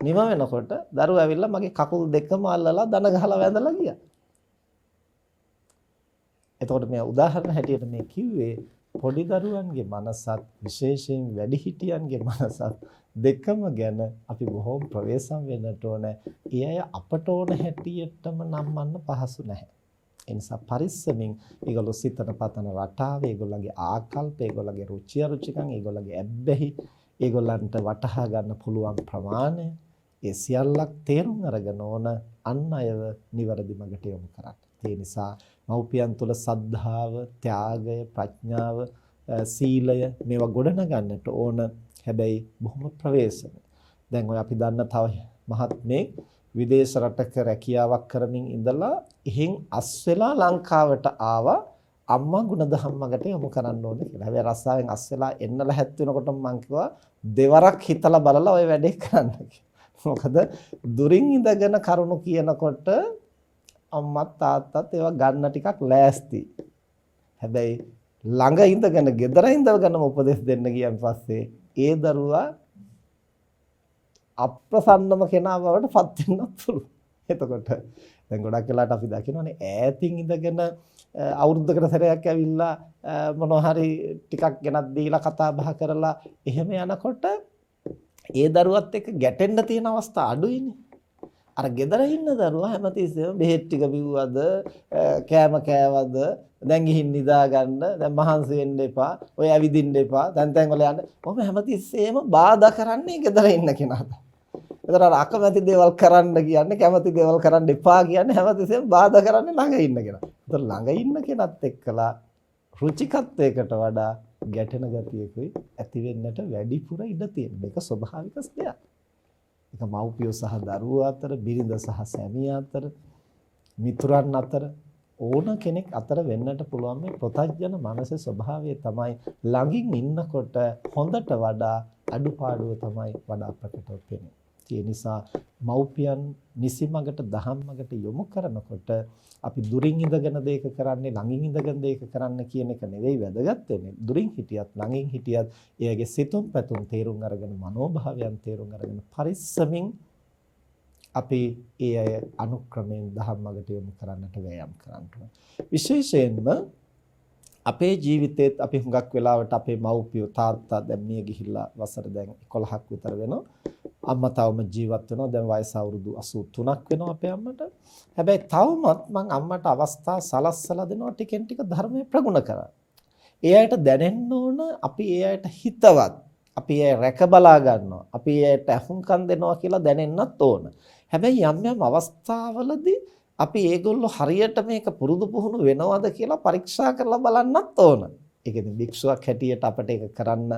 නිම වෙනකොට දරුවා ඇවිල්ලා මගේ කකුල් දෙකම අල්ලලා දන ගහලා වැඳලා ගියා. එතකොට මේ උදාහරණ හැටියට මේ කිව්වේ පොඩි දරුවන්ගේ මනසත් විශේෂයෙන් වැඩිහිටියන්ගේ මනසත් දෙකම ගැන අපි බොහෝම ප්‍රවේශම් වෙන්නට ඕන. ඒ අය අපට ඕන හැටියටම නම්මන්න පහසු නැහැ. ඒ නිසා පරිස්සමින් ඒගොල්ලෝ සිතන පතන රටාව, ඒගොල්ලන්ගේ ආකල්ප, ඒගොල්ලන්ගේ රුචි අරුචිකම්, ඒගොල්ලන්ගේ ඇබ්බැහි, ඒගොල්ලන්ට වටහා ගන්න පුළුවන් ප්‍රමාණය ඒ සියල්ලක් තේරුම් අරගෙන ඕන අන් අයව නිවැරදි මඟට යොමු කරන්න. ඒ නිසා මව්පියන් තුළ සද්ධාව, ත්‍යාගය, ප්‍රඥාව, සීලය මේවා ගොඩනගන්නට ඕන. හැබැයි බොහොම ප්‍රවේශම. දැන් ඔය අපි දන්න තව මහත්මේ විදේශ රටක රැකියාවක් කරමින් ඉඳලා එහෙන් අස් වෙලා ලංකාවට ආවා අම්මා ගුණධම් මගට යොමු කරන්න ඕනේ කියලා. හැබැයි රස්සාවෙන් අස් වෙලා එන්න ලැහත් වෙනකොට මම කිව්වා දෙවරක් හිතලා බලලා ඔය වැඩේ කරන්න කියලා. මොකද දුරින් ඉඳගෙන කරුණු කියනකොට අම්මත් තාත්තත් ඒවා ගන්න ටිකක් ලෑස්ති. හැබැයි ළඟ ඉඳගෙන ගෙදර ඉඳගෙනම උපදෙස් දෙන්න ගියන් පස්සේ ඒ දරුවා අප්‍රසන්නම කෙනා බවට පත් වෙන්නත් පුළුවන්. එතකොට දැන් ගොඩක් වෙලාවට අපි දකිනවනේ ඈතින් ඉඳගෙන අවුරුද්දකට සැරයක් ඇවිල්ලා මොනවා හරි ටිකක් ගෙනත් දීලා කතා බහ කරලා එහෙම යනකොට ඒ දරුවත් එක්ක ගැටෙන්න තියෙන අවස්ථා අඩුයිනේ. අර ගෙදර ඉන්න දරුවා හැමතිස්සෙම බෙහෙත් ටික බිව්වද කෑම කෑවද දැන් ගිහින් නිදා ගන්න දැන් මහන්සි වෙන්න එපා ඔය ඇවිදින්න එපා තැන් වල යන්න කොහොම හැමතිස්සෙම බාධා කරන්නේ ගෙදර ඉන්න කෙනාට. ඒතර අර අකමැති දේවල් කරන්න කියන්නේ කැමති දේවල් කරන්න එපා කියන්නේ හැමතිස්සෙම බාධා කරන්නේ ළඟ ඉන්න කෙනා. ඒතර ළඟ ඉන්න කෙනත් එක්කලා රුචිකත්වයකට වඩා ගැටෙන ගතියකුයි ඇති වෙන්නට වැඩිපුර ඉඩ තියෙන. මේක ස්වභාවික දෙයක්. ඒක මව්පියෝ සහ දරුවෝ අතර, බිරිඳ සහ සැමියා අතර, මිතුරන් අතර ඕන කෙනෙක් අතර වෙන්නට පුළුවන් මේ ප්‍රතඥ මනසේ ස්වභාවය තමයි ළඟින් ඉන්නකොට හොඳට වඩා අඩුපාඩුව තමයි වඩා ප්‍රකටව පේන්නේ. ඒ නිසා මව්පියන් නිසිමඟට දහම්මඟට යොමු කරනකොට අපි දුරින් ඉඳගෙන දෙයක කරන්නේ ළඟින් ඉඳගෙන දෙයක කරන්න කියන එක නෙවෙයි වැදගත් වෙන්නේ. දුරින් හිටියත් ළඟින් හිටියත් එයාගේ සිතුම් පැතුම් තේරුම් අරගෙන මනෝභාවයන් තේරුම් අරගෙන පරිස්සමින් අපි ඒ අය අනුක්‍රමයෙන් දහම්මඟට යොමු කරන්නට වෑයම් කරන්න ඕනේ. විශේෂයෙන්ම අපේ ජීවිතේත් අපි හුඟක් වෙලාවට අපේ මව්පියෝ තාත්තා දැන් මිය ගිහිල්ලා වසර දැන් 11ක් විතර වෙනවා. අම්මා තවම ජීවත් වෙනවා. දැන් වයස අවුරුදු 83ක් වෙනවා අපේ අම්මට. හැබැයි තවමත් මම අම්මට අවස්ථා සලස්සලා දෙනවා ටිකෙන් ටික ධර්මයේ ප්‍රගුණ කරා. ඒ අයට දැනෙන්න ඕන අපි ඒ අයට හිතවත්. අපි ඒ රැක බලා ගන්නවා. අපි ඒ අයට අහුම්කම් දෙනවා කියලා දැනෙන්නත් ඕන. හැබැයි යම් යම් අවස්ථාවලදී අපි ඒගොල්ලෝ හරියට මේක පුරුදු පුහුණු වෙනවද කියලා පරීක්ෂා කරලා බලන්නත් ඕන. ඒක ඉතින් භික්ෂුවක් හැටියට අපිට ඒක කරන්න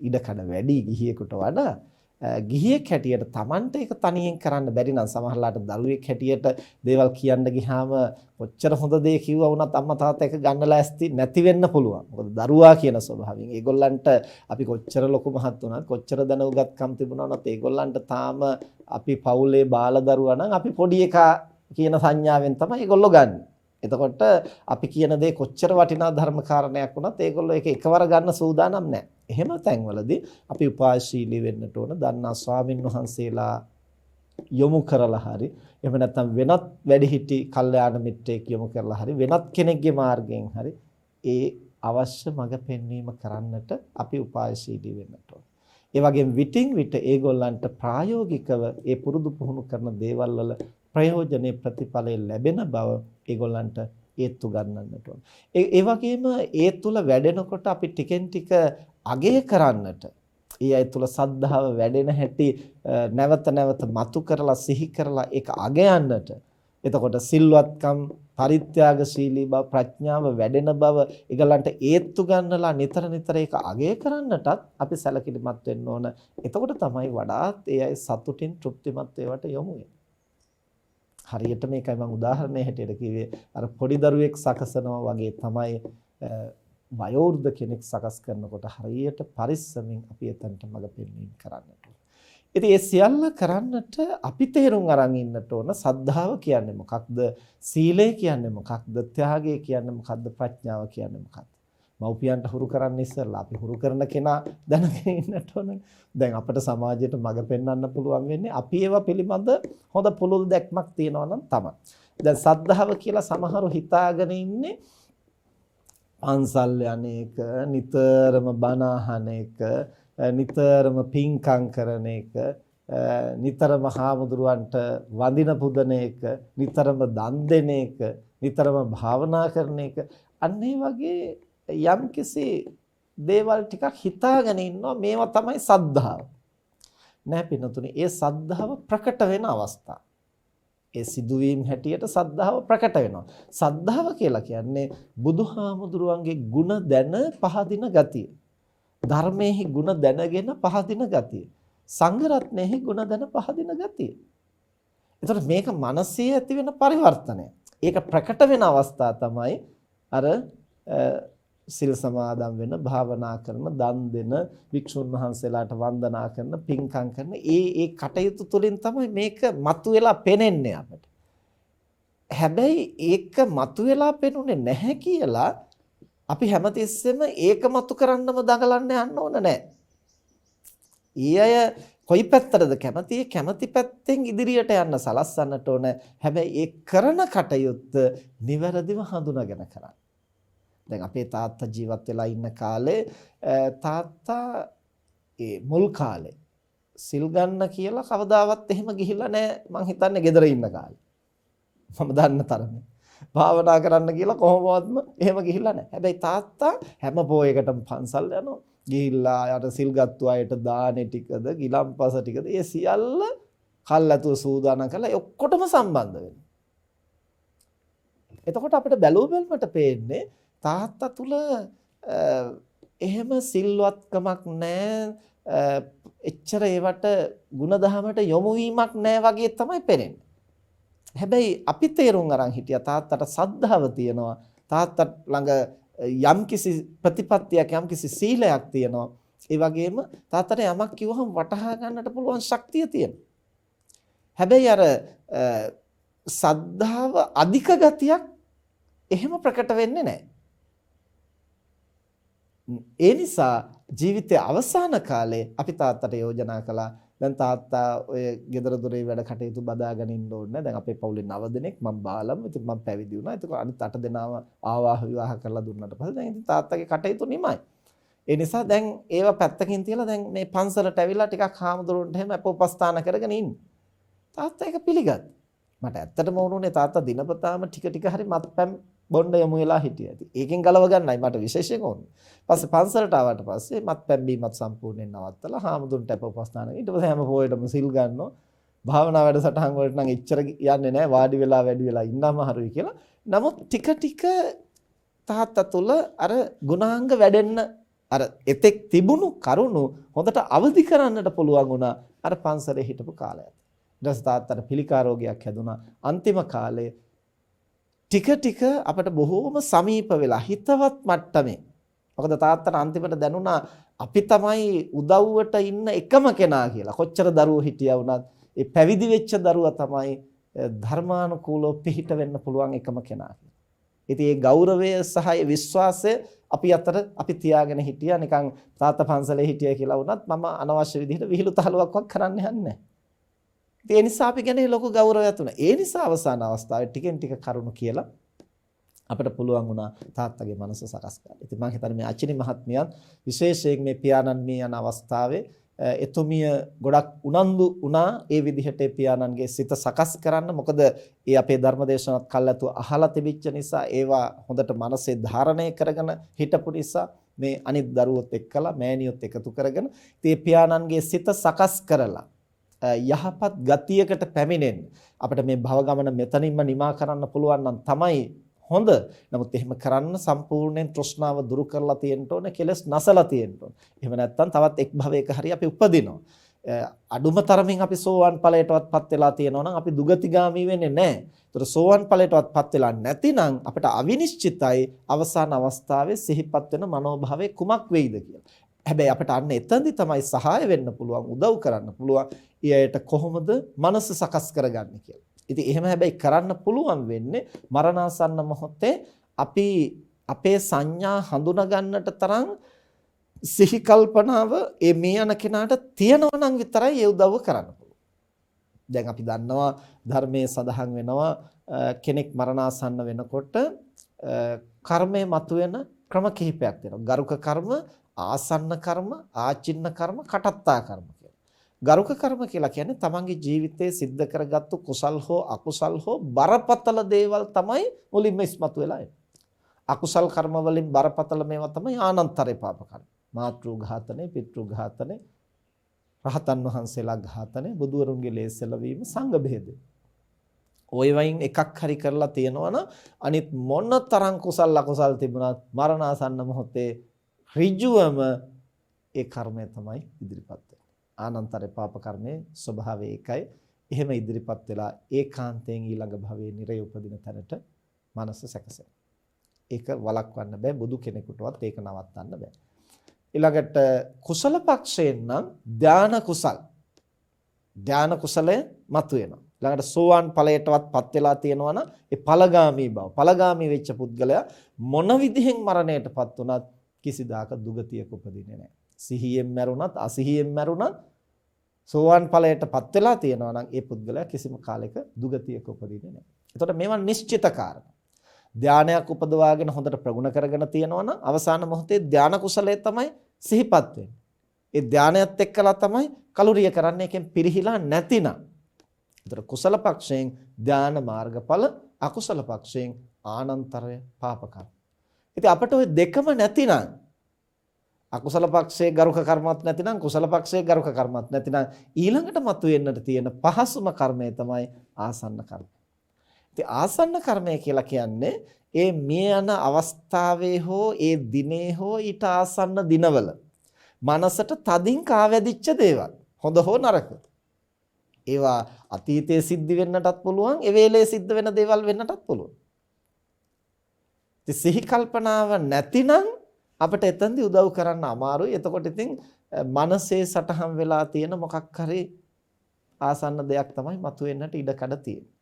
ඉඩකඩ වැඩි ගිහියෙකුට වඩා. ගිහියෙක් හැටියට Tamanට ඒක තනියෙන් කරන්න බැරි නම් සමහරලාට දරුවෙක් හැටියට දේවල් කියන්න ගියාම කොච්චර හොඳ දේ කිව්වා වුණත් අම්මා තාත්තා ඒක ගන්න ලෑස්ති නැති වෙන්න පුළුවන්. මොකද දරුවා කියන ස්වභාවයෙන් ඒගොල්ලන්ට අපි කොච්චර ලොකු මහත් වුණත් කොච්චර දැනුගත්කම් තිබුණා වුණත් ඒගොල්ලන්ට තාම අපි පවුලේ බාල දරුවා නම් අපි පොඩි එකා කියන සංඥාවෙන් තමයි ඒගොල්ලෝ ගන්න. එතකොට අපි කියන දේ කොච්චර වටිනා ධර්ම කාරණයක් වුණත් ඒගොල්ලෝ ඒක එකවර ගන්න සූදානම් නැහැ. එහෙම තැන්වලදී අපි උපායශීලී වෙන්නට ඕන. දන්නා ස්වාමින් වහන්සේලා යොමු කරලා හරි එහෙම නැත්නම් වෙනත් වැඩිහිටි කල්යාණ මිත්‍රයෙක් යොමු කරලා හරි වෙනත් කෙනෙක්ගේ මාර්ගයෙන් හරි ඒ අවශ්‍ය මඟ පෙන්වීම කරන්නට අපි උපායශීලී වෙන්නට ඕන. ඒ වගේම විටින් විට ඒගොල්ලන්ට ප්‍රායෝගිකව ඒ පුරුදු පුහුණු කරන දේවල් වල ප්‍රයෝජනේ ප්‍රතිඵලය ලැබෙන බව ඒගොල්ලන්ට ඒත්තු ගන්නන්නට ඕන. ඒ වගේම ඒ තුල වැඩෙනකොට අපි ටිකෙන් ටික අගය කරන්නට ඒ අය තුල සද්ධාව වැඩෙන හැටි නැවත නැවත මතු කරලා සිහි කරලා ඒක අගයන්නට. එතකොට සිල්වත්කම් පරිත්‍යාගශීලී බව ප්‍රඥාව වැඩෙන බව ඒගලන්ට ඒත්තු ගන්නලා නිතර නිතර ඒක අගය කරන්නටත් අපි සැලකිලිමත් වෙන්න ඕන. එතකොට තමයි වඩාත් ඒ අය සතුටින් තෘප්තිමත් වේවට යොමු වෙන්නේ. හරියට මේකයි මම උදාහරණයක් හැටියට කිව්වේ අර පොඩි දරුවෙක් සකසනවා වගේ තමයි වයෝවෘද්ධ කෙනෙක් සකස් කරනකොට හරියට පරිස්සමින් අපි එතනට මඟ පෙන්වීම කරන්නට ඕන. ඉතින් ඒ සියල්ල කරන්නට අපි තේරුම් අරන් ඉන්නට ඕන සද්ධාව කියන්නේ මොකක්ද? සීලය කියන්නේ මොකක්ද? ත්‍යාගය කියන්නේ මොකක්ද? ප්‍රඥාව කියන්නේ මොකක්ද? මව්පියන්ට හුරු කරන්න ඉස්සෙල්ලා අපි හුරු කරන කෙනා දැනගෙන ඉන්නට ඕන. දැන් අපිට සමාජයට මඟ පෙන්වන්න පුළුවන් වෙන්නේ අපි ඒවා පිළිබඳ හොඳ පුළුල් දැක්මක් තියනවා නම් තමයි. දැන් සද්ධාව කියලා සමහරු හිතාගෙන ඉන්නේ පන්සල් යන්නේක, නිතරම බණ අහන එක, නිතරම පින්කම් කරන එක, නිතරම හාමුදුරුවන්ට වඳින පුදන එක, නිතරම දන් දෙන එක, නිතරම භාවනා කරන එක, අන්න ඒ වගේ යම්කිසි දේවල් ටිකක් හිතාගෙන ඉන්නවා මේවා තමයි සද්ධාව. නෑ පින්නතුනේ ඒ සද්ධාව ප්‍රකට වෙන අවස්ථා. ඒ සිදුවීම් හැටියට සද්ධාව ප්‍රකට වෙනවා. සද්ධාව කියලා කියන්නේ බුදුහාමුදුරුවන්ගේ ගුණ දැන පහදින ගතිය. ධර්මයේහි ගුණ දැනගෙන පහදින ගතිය. සංඝ රත්නයේහි ගුණ දැන පහදින ගතිය. එතකොට මේක මනසේ ඇති වෙන පරිවර්තනය. ඒක ප්‍රකට වෙන අවස්ථා තමයි අර සිල් සමාදන් වෙන, භාවනා කරන, දන් දෙන, වික්ෂුන් වහන්සේලාට වන්දනා කරන, පින්කම් කරන ඒ කටයුතු තුළින් තමයි මේක මතුවලා පෙනෙන්නේ අපිට. හැබැයි ඒක මතුවලා පෙනුනේ නැහැ කියලා අපි හැමතිස්සෙම ඒක මතු කරන්නම දඟලන්න යන්න ඕන නැහැ. ඊය කොයි පැත්තටද කැමති පැත්තෙන් ඉදිරියට යන්න සලස්සන්නට ඕන. හැබැයි ඒ කරන කටයුත්ත නිවැරදිව හඳුනාගෙන කරන්න. දැන් අපේ තාත්තා ජීවත් වෙලා ඉන්න කාලේ තාත්තා ඒ මුල් කාලේ සිල් ගන්න කියලා කවදාවත් එහෙම ගිහිල්ලා නැහැ මං හිතන්නේ ගෙදර ඉන්න කාලේ. මම දන්න තරමේ. භාවනා කරන්න කියලා කොහොමවත්ම එහෙම ගිහිල්ලා නැහැ. හැබැයි තාත්තා හැම පොයකටම පන්සල් යනවා. ගිහිල්ලා යට සිල් ගත්තු අයට දානේ ටිකද, ගිලම්පස ටිකද ඒ සියල්ල කල්ැතුව සූදානම් කරලා ඔක්කොටම සම්බන්ධ වෙනවා. එතකොට අපිට බැලුව බැලමට පේන්නේ තාත්තා තුල එහෙම සිල්වත්කමක් නැහැ, එච්චර ඒවට ಗುಣධමයට යොමු වීමක් නැහැ වගේ තමයි පේන්නේ. හැබැයි අපි තේරුම් අරන් හිටියා තාත්තට සද්ධාව තියෙනවා, තාත්තා ළඟ යම්කිසි ප්‍රතිපත්තියක් යම්කිසි සීලයක් තියෙනවා. ඒ වගේම තාත්තට යමක් කිව්වහම වටහා ගන්නට පුළුවන් ශක්තිය තියෙනවා. හැබැයි අර සද්ධාව අධික ගතියක් එහෙම ප්‍රකට වෙන්නේ නැහැ. ඒ නිසා ජීවිතයේ අවසාන කාලේ අපි තාත්තට යෝජනා කළා දැන් තාත්තා ඔය ගෙදර දොරේ වැඩ කටයුතු බදාගෙන ඉන්න ඕනේ. දැන් අපේ පවුලේ 9 දෙනෙක් මම බාලම්. ඉතින් මම පැවිදි වුණා. ඒක අනිත් 8 දෙනාම ආවාහ විවාහ කරලා දුන්නාට පස්සේ දැන් ඉතින් තාත්තගේ කටයුතු නිමයි. ඒ නිසා දැන් ඒවා පැත්තකින් තියලා දැන් මේ පන්සලට ඇවිල්ලා ටිකක් හාමුදුරුවන්ට එහෙම අපෝපස්ථාන කරගෙන ඉන්න. තාත්තා ඒක පිළිගත්තා. මට ඇත්තටම වුණුනේ තාත්තා දිනපතාම ටික හරි මත්පැන් බොණ්ඩ යමු වෙලා හිටියා. ඉතින් ඒකෙන් ගලව ගන්නයි මට විශේෂයෙන් ඕනේ. පස්සේ පන්සලට ආවට පස්සේ මත්පැන් බීමත් සම්පූර්ණයෙන් නවත්තලා හාමුදුරන්ට අපෝපස්ථාන. ඊට පස්සේ හැම පොයේටම සිල් ගන්නවා. භාවනා වැඩසටහන් වලට නම් එච්චර යන්නේ නැහැ. වාඩි වෙලා වැඩි වෙලා ඉන්නම හරුයි කියලා. නමුත් ටික තාත්තා තුල අර ගුණාංග වැඩෙන්න අර එතෙක් තිබුණු කරුණු හොඳට අවදි කරන්නට පුළුවන් වුණා අර පන්සලේ හිටපු කාලයත්. ඊට පස්සේ තාත්තට පිළිකා රෝගයක් හැදුනා. අන්තිම කාලේ ටික ටික අපිට බොහෝම සමීප වෙලා හිතවත් මට්ටමේ. මොකද තාත්තට අන්තිමට දැනුණා අපි තමයි උදව්වට ඉන්න එකම කෙනා කියලා. කොච්චර දරුවෝ හිටියා වුණත් ඒ පැවිදි වෙච්ච දරුවා තමයි ධර්මානුකූලව පිහිට වෙන්න පුළුවන් එකම කෙනා. ඉතින් මේ ගෞරවය සහ විශ්වාසය අපි අතර අපි තියාගෙන හිටියා. නිකන් තාත්තා පන්සලේ හිටියා කියලා වුණත් මම අනවශ්‍ය විදිහට විහිළු තහලුවක්වත් කරන්න යන්නේ නැහැ. ඒ නිසා අපි ගැන ලොකු ගෞරවයක් තුන. ඒ නිසා අවසාන අවස්ථාවේ ටිකෙන් ටික කරුණු කියලා අපිට පුළුවන් වුණා තාත්තගේ මනස සකස් කරන්න. ඉතින් මම හිතන්නේ මේ අචිනි මහත්මියන් විශේෂයෙන් මේ පියාණන් මේ යන අවස්ථාවේ එතුමිය ගොඩක් උනන්දු වුණා ඒ විදිහට පියාණන්ගේ සිත සකස් කරන්න. මොකද ඒ අපේ ධර්මදේශනත් කල්ලාතු අහලා තිබිච්ච නිසා ඒවා හොඳට මනසේ ධාරණය කරගෙන හිටපු නිසා මේ අනිත් දරුවොත් එක්කලා මෑණියොත් එකතු කරගෙන ඉතින් පියාණන්ගේ සිත සකස් කරලා යහපත් ගතියකට පැමිණෙන්න අපිට මේ භව ගමන මෙතනින්ම නිමා කරන්න පුළුවන් නම් තමයි හොඳ. නමුත් එහෙම කරන්න සම්පූර්ණයෙන් තෘෂ්ණාව දුරු කරලා තියෙන්න ඕනේ, කෙලස් නැසලා තියෙන්න ඕනේ. එහෙම නැත්නම් තවත් එක් භවයක හරි අපි උපදිනවා. අඩුම තරමින් අපි සෝවාන් ඵලයටවත්පත් වෙලා තියෙනවා නම් අපි දුගතිගාමී වෙන්නේ නැහැ. ඒතර සෝවාන් ඵලයටවත්පත් වෙලා නැතිනම් අපිට අවිනිශ්චිතයි අවසාන අවස්ථාවේ සිහිපත් වෙන මනෝභාවය කුමක් වෙයිද කියලා. හැබැයි අපිට අන්න එතනදි තමයි සහාය වෙන්න පුළුවන්, උදව් කරන්න පුළුවන්. ඊයට කොහොමද මනස සකස් කරගන්නේ කියලා. ඉතින් එහෙම හැබැයි කරන්න පුළුවන් වෙන්නේ මරණාසන්න මොහොතේ අපි අපේ සංඥා හඳුනා ගන්නට තරම් සිහි කල්පනාව මේ යන කෙනාට තියෙනවා නම් විතරයි ඒ උදව්ව කරන්න පුළුවන්. දැන් අපි දන්නවා ධර්මයේ සඳහන් වෙනවා කෙනෙක් මරණාසන්න වෙනකොට කර්මය මතුවෙන ක්‍රම කිහිපයක් තියෙනවා. ගරුක කර්ම, ආසන්න කර්ම, ආචින්න කර්ම, කටත්තා කර්ම. ගරුක කර්ම කියලා කියන්නේ තමන්ගේ ජීවිතයේ සිද්ධ කරගත්තු කුසල් හෝ අකුසල් හෝ බරපතල දේවල් තමයි මුලින්ම ඉස්මතු වෙලා එන්නේ. අකුසල් කර්ම වලින් බරපතල මේවා තමයි ආනන්තරේ පාප කර්ම. මාතෘ ඝාතනේ, පිතෘ ඝාතනේ, රහතන් වහන්සේලා ඝාතනේ, බුදුවරුන්ගේ ලේසල වීම, සංඝ බෙහෙද. ওই වයින් එකක් හරි කරලා තියෙනවා නම් අනිත් මොන තරම් කුසල් අකුසල් තිබුණත් මරණාසන්න මොහොතේ ඍජුවම ඒ කර්මය තමයි ඉදිරිපත් වෙන්නේ. ආනන්තර පාප කර්මයේ ස්වභාවය ඒකයි. එහෙම ඉදිරිපත් වෙලා ඒකාන්තයෙන් ඊළඟ භවයේ නිරය උපදින තැනට මනස සැකසෙන. ඒක වළක්වන්න බෑ, බුදු කෙනෙකුටවත් ඒක නවත්තන්න බෑ. ඊළඟට කුසල පක්ෂයෙන් නම් ධාන කුසල්. ධාන කුසලය මතුවෙනවා. ඊළඟට සෝවාන් ඵලයටවත්පත් වෙලා තියෙනවා නම් ඒ ඵලගාමී බව. ඵලගාමී වෙච්ච පුද්ගලයා මොන විදිහෙන් මරණයටපත් වුණත් කිසිදාක දුගතියක උපදින්නේ නැහැ. සිහියෙන් මැරුණත් අසිහියෙන් මැරුණත් සෝවාන් ඵලයටපත් වෙලා තියෙනවා නම් ඒ පුද්ගලයා කිසිම කාලයක දුගතියක උපදින්නේ නැහැ. එතකොට මේවා නිශ්චිත කාරණා. ධානයක් උපදවාගෙන හොඳට ප්‍රගුණ කරගෙන තියෙනවා නම් අවසාන මොහොතේ ධාන කුසලයේ තමයි සිහිපත් වෙන්නේ. ඒ ධානයත් එක්කලා තමයි කලුරිය කරන්නේ, එකෙන් පිරිහිලා නැතිනම්. එතකොට කුසල පක්ෂයෙන් ධාන මාර්ගඵල, අකුසල පක්ෂයෙන් ආනන්තරය පාප කර්ම. ඉතින් අපිට ওই දෙකම නැතිනම් අකුසල පක්ෂයේ ගරුක කර්මත් නැතිනම් කුසල පක්ෂයේ ගරුක කර්මත් නැතිනම් ඊළඟට මතුවෙන්නට තියෙන පහසුම කර්මය තමයි ආසන්න කර්මය. ඉතින් ආසන්න කර්මය කියලා කියන්නේ ඒ මිය යන අවස්ථාවේ හෝ ඒ දිනේ හෝ ඊට ආසන්න දිනවල මනසට තදින් කාවැදිච්ච දේවල්, හොඳ හෝ නරක. ඒවා අතීතයේ සිද්ධ වෙන්නටත් පුළුවන්, ඒ වෙලේ සිද්ධ වෙන දේවල් වෙන්නටත් පුළුවන්. ඉතින් සිහි කල්පනාව නැතිනම් අපිට එතෙන්දී උදව් කරන්න අමාරුයි. එතකොට ඉතින් මනසේ සටහන් වෙලා තියෙන මොකක් හරි ආසන්න දෙයක් තමයි මතුවෙන්නට ඉඩ කඩ තියෙන්නේ.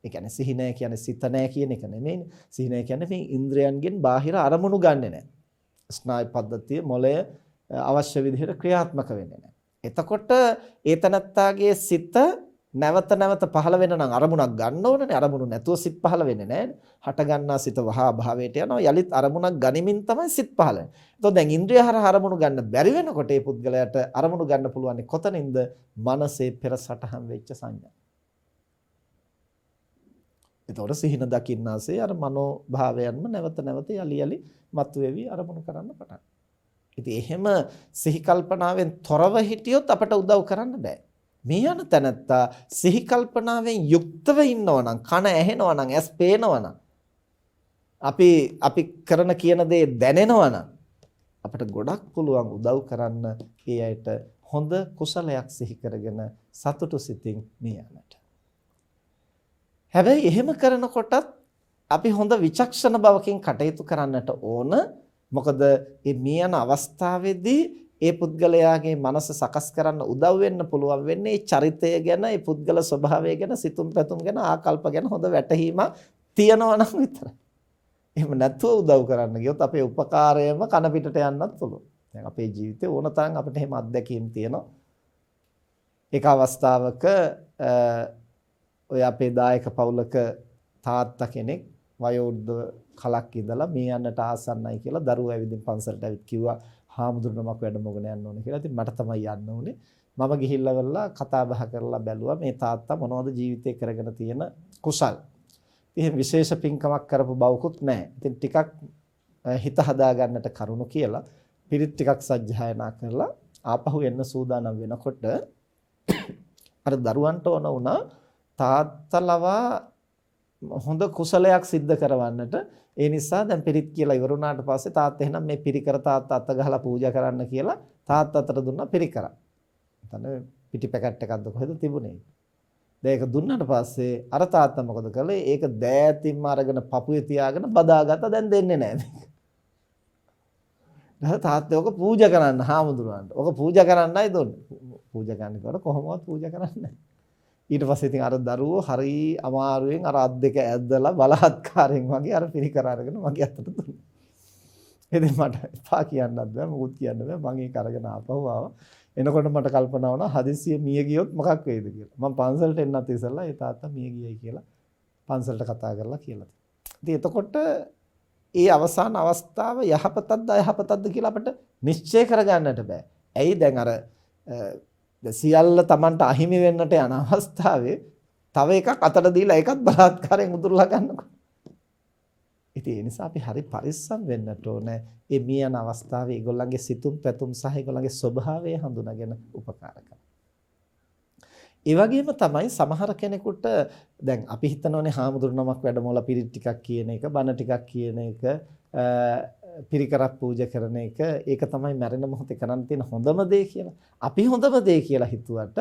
ඒ කියන්නේ සිහි නැහැ කියන්නේ සිත නැහැ කියන එක නෙමෙයිනේ. සිහි නැහැ කියන්නේ මේ ඉන්ද්‍රයන්ගෙන් බාහිර අරමුණු ගන්නෙ නැහැ. ස්නායු පද්ධතිය මොළය අවශ්‍ය විදිහට ක්‍රියාත්මක වෙන්නේ නැහැ. එතකොට ඒ තනත්තාගේ සිත නැවත නැවත පහළ වෙන නම් අරමුණක් ගන්න ඕනනේ. අරමුණු නැතුව සිත් පහළ වෙන්නේ නැහැ. හට ගන්නා සිත වහා භාවයට යනවා. යලිත් අරමුණක් ගනිමින් තමයි සිත් පහළ වෙන්නේ. එතකොට දැන් ඉන්ද්‍රිය හරහා අරමුණු ගන්න බැරි වෙනකොට ඒ පුද්ගලයාට අරමුණු ගන්න පුළුවන් කොතනින්ද? මනසේ පෙර සටහන් වෙච්ච සංඥා. එතකොට සිහින දකින්නාසේ අර මනෝ භාවයන්ම නැවත නැවත යලි මතුවේවි අරමුණු කරන්න පටන්. ඉතින් එහෙම සිහි කල්පනාවෙන් තොරව හිටියොත් අපට උදව් කරන්න බෑ. මේ යන තැනත්තා සිහි කල්පනාවෙන් යුක්තව ඉන්නවා නම්, කන ඇහෙනවා නම්, ඇස් පේනවා නම්, අපි කරන කියන දේ දැනෙනවා නම්, අපිට ගොඩක් පුළුවන් උදව් කරන්න ඒ අයට හොඳ කුසලයක් සිහි කරගෙන සතුටු සිතින් මේ යන්නට. හැබැයි එහෙම කරනකොටත් අපි හොඳ විචක්ෂණ බවකින් කටයුතු කරන්නට ඕන. මොකද මේ යන අවස්ථාවේදී ඒ පුද්ගලයාගේ මනස සකස් කරන්න උදව් වෙන්න පුළුවන් වෙන්නේ ඒ චරිතය ගැන, ඒ පුද්ගල ස්වභාවය ගැන, සිතුම් පැතුම් ගැන, ආකල්ප ගැන හොඳ වැටහීමක් තියනවා නම් විතරයි. එහෙම නැතුව උදව් කරන්න ගියොත් අපේ උපකාරයම කන පිටට යන්නත් පුළුවන්. දැන් අපේ ජීවිතේ ඕන තරම් අපිට එහෙම අත්දැකීම් තියෙනවා. එක අවස්ථාවක ඔය අපේ දායක පවුලක තාත්තා කෙනෙක් වයෝවෘද්ධ කලක් ඉඳලා මේ යන්නට ආසන්නයි කියලා දරුවෝ ඇවිදින් පන්සලට ඇවිත් කිව්වා හාමුදුරුවෝ වැඩමගෙන යන්න ඕනේ කියලා. ඉතින් මට තමයි යන්න ඕනේ. මම ගිහිල්ලා වෙලා කතා බහ කරලා බැලුවා මේ තාත්තා මොනවද ජීවිතේ කරගෙන තියෙන කුසල්. ඉතින් විශේෂ පින්කමක් කරපු බවකුත් නැහැ. ඉතින් ටිකක් හිත හදා ගන්නට කරුණු කියලා පිරිත් ටිකක් සජ්ජායනා කරලා ආපහු එන්න සූදානම් වෙනකොට අර දරුවන්ට ඕන වුණා තාත්තලවා හොඳ කුසලයක් සිද්ධ කරවන්නට. ඒ නිසා දැන් පිරිත් කියලා ඉවර වුණාට පස්සේ තාත්තා එහෙනම් මේ පිරිකර තාත්තා අත ගහලා පූජා කරන්න කියලා තාත්තා අතට දුන්නා පිරිකරක්. එතන පිටි පැකට් එකක්ද කොහෙද තිබුණේ. දැන් ඒක දුන්නාට පස්සේ අර තාත්තා මොකද කළේ? ඒක දෑතින්ම අරගෙන පපුවේ තියාගෙන බදාගත්තා. දැන් දෙන්නේ නැහැ මේක. දැන් තාත්තා ඔක පූජා කරන්න හාමුදුරුවන්ට. ඔක පූජා කරන්නයි දුන්නේ. පූජා කරන්නකොට කොහොමවත් පූජා කරන්නේ නැහැ. ඊට පස්සේ ඉතින් අර දරුවෝ හරි අමාරුවෙන් අර අත් දෙක ඇද්දලා බලහත්කාරයෙන් වගේ අර පිරිකර අරගෙන මගේ අතට දුන්නා. ඉතින් මට එපා කියන්නත් බෑ මොකුත් කියන්න බෑ. මම ඒක අරගෙන ආපහු ආවා. එනකොට මට කල්පනා වුණා හදිස්සිය මිය ගියොත් මොකක් වෙයිද කියලා. මම පන්සලට එන්නත් ඉස්සෙල්ලා ඒ තාත්තා මිය ගියයි කියලා පන්සලට කතා කරලා කියලා. ඉතින් එතකොට ඒ අවසාන අවස්ථාව යහපතක්ද අයහපතක්ද කියලා අපිට නිශ්චය කරගන්නට බෑ. ඇයි දැන් අර සියල්ල Tamanට අහිමි වෙන්නට යන අවස්ථාවේ තව එකක් අතට දීලා ඒකත් බලාත්කාරයෙන් උදුරලා ගන්නකොට. ඉතින් ඒ නිසා අපි හරි පරිස්සම් වෙන්නට ඕනේ. මේ මිය යන අවස්ථාවේ ඒගොල්ලන්ගේ සිතුම් පැතුම් සහ ඒගොල්ලන්ගේ ස්වභාවය හඳුනාගෙන උපකාර කරනවා. ඒ වගේම තමයි සමහර කෙනෙකුට දැන් අපි හිතනෝනේ හාමුදුරුවමක් වැඩමවලා පිරිත් ටිකක් කියන එක, බණ ටිකක් කියන එක, පිරිකරක් පූජා කරන එක ඒක තමයි මැරෙන මොහොතේ කරන්න තියෙන හොඳම දේ කියලා. අපි හොඳම දේ කියලා හිතුවට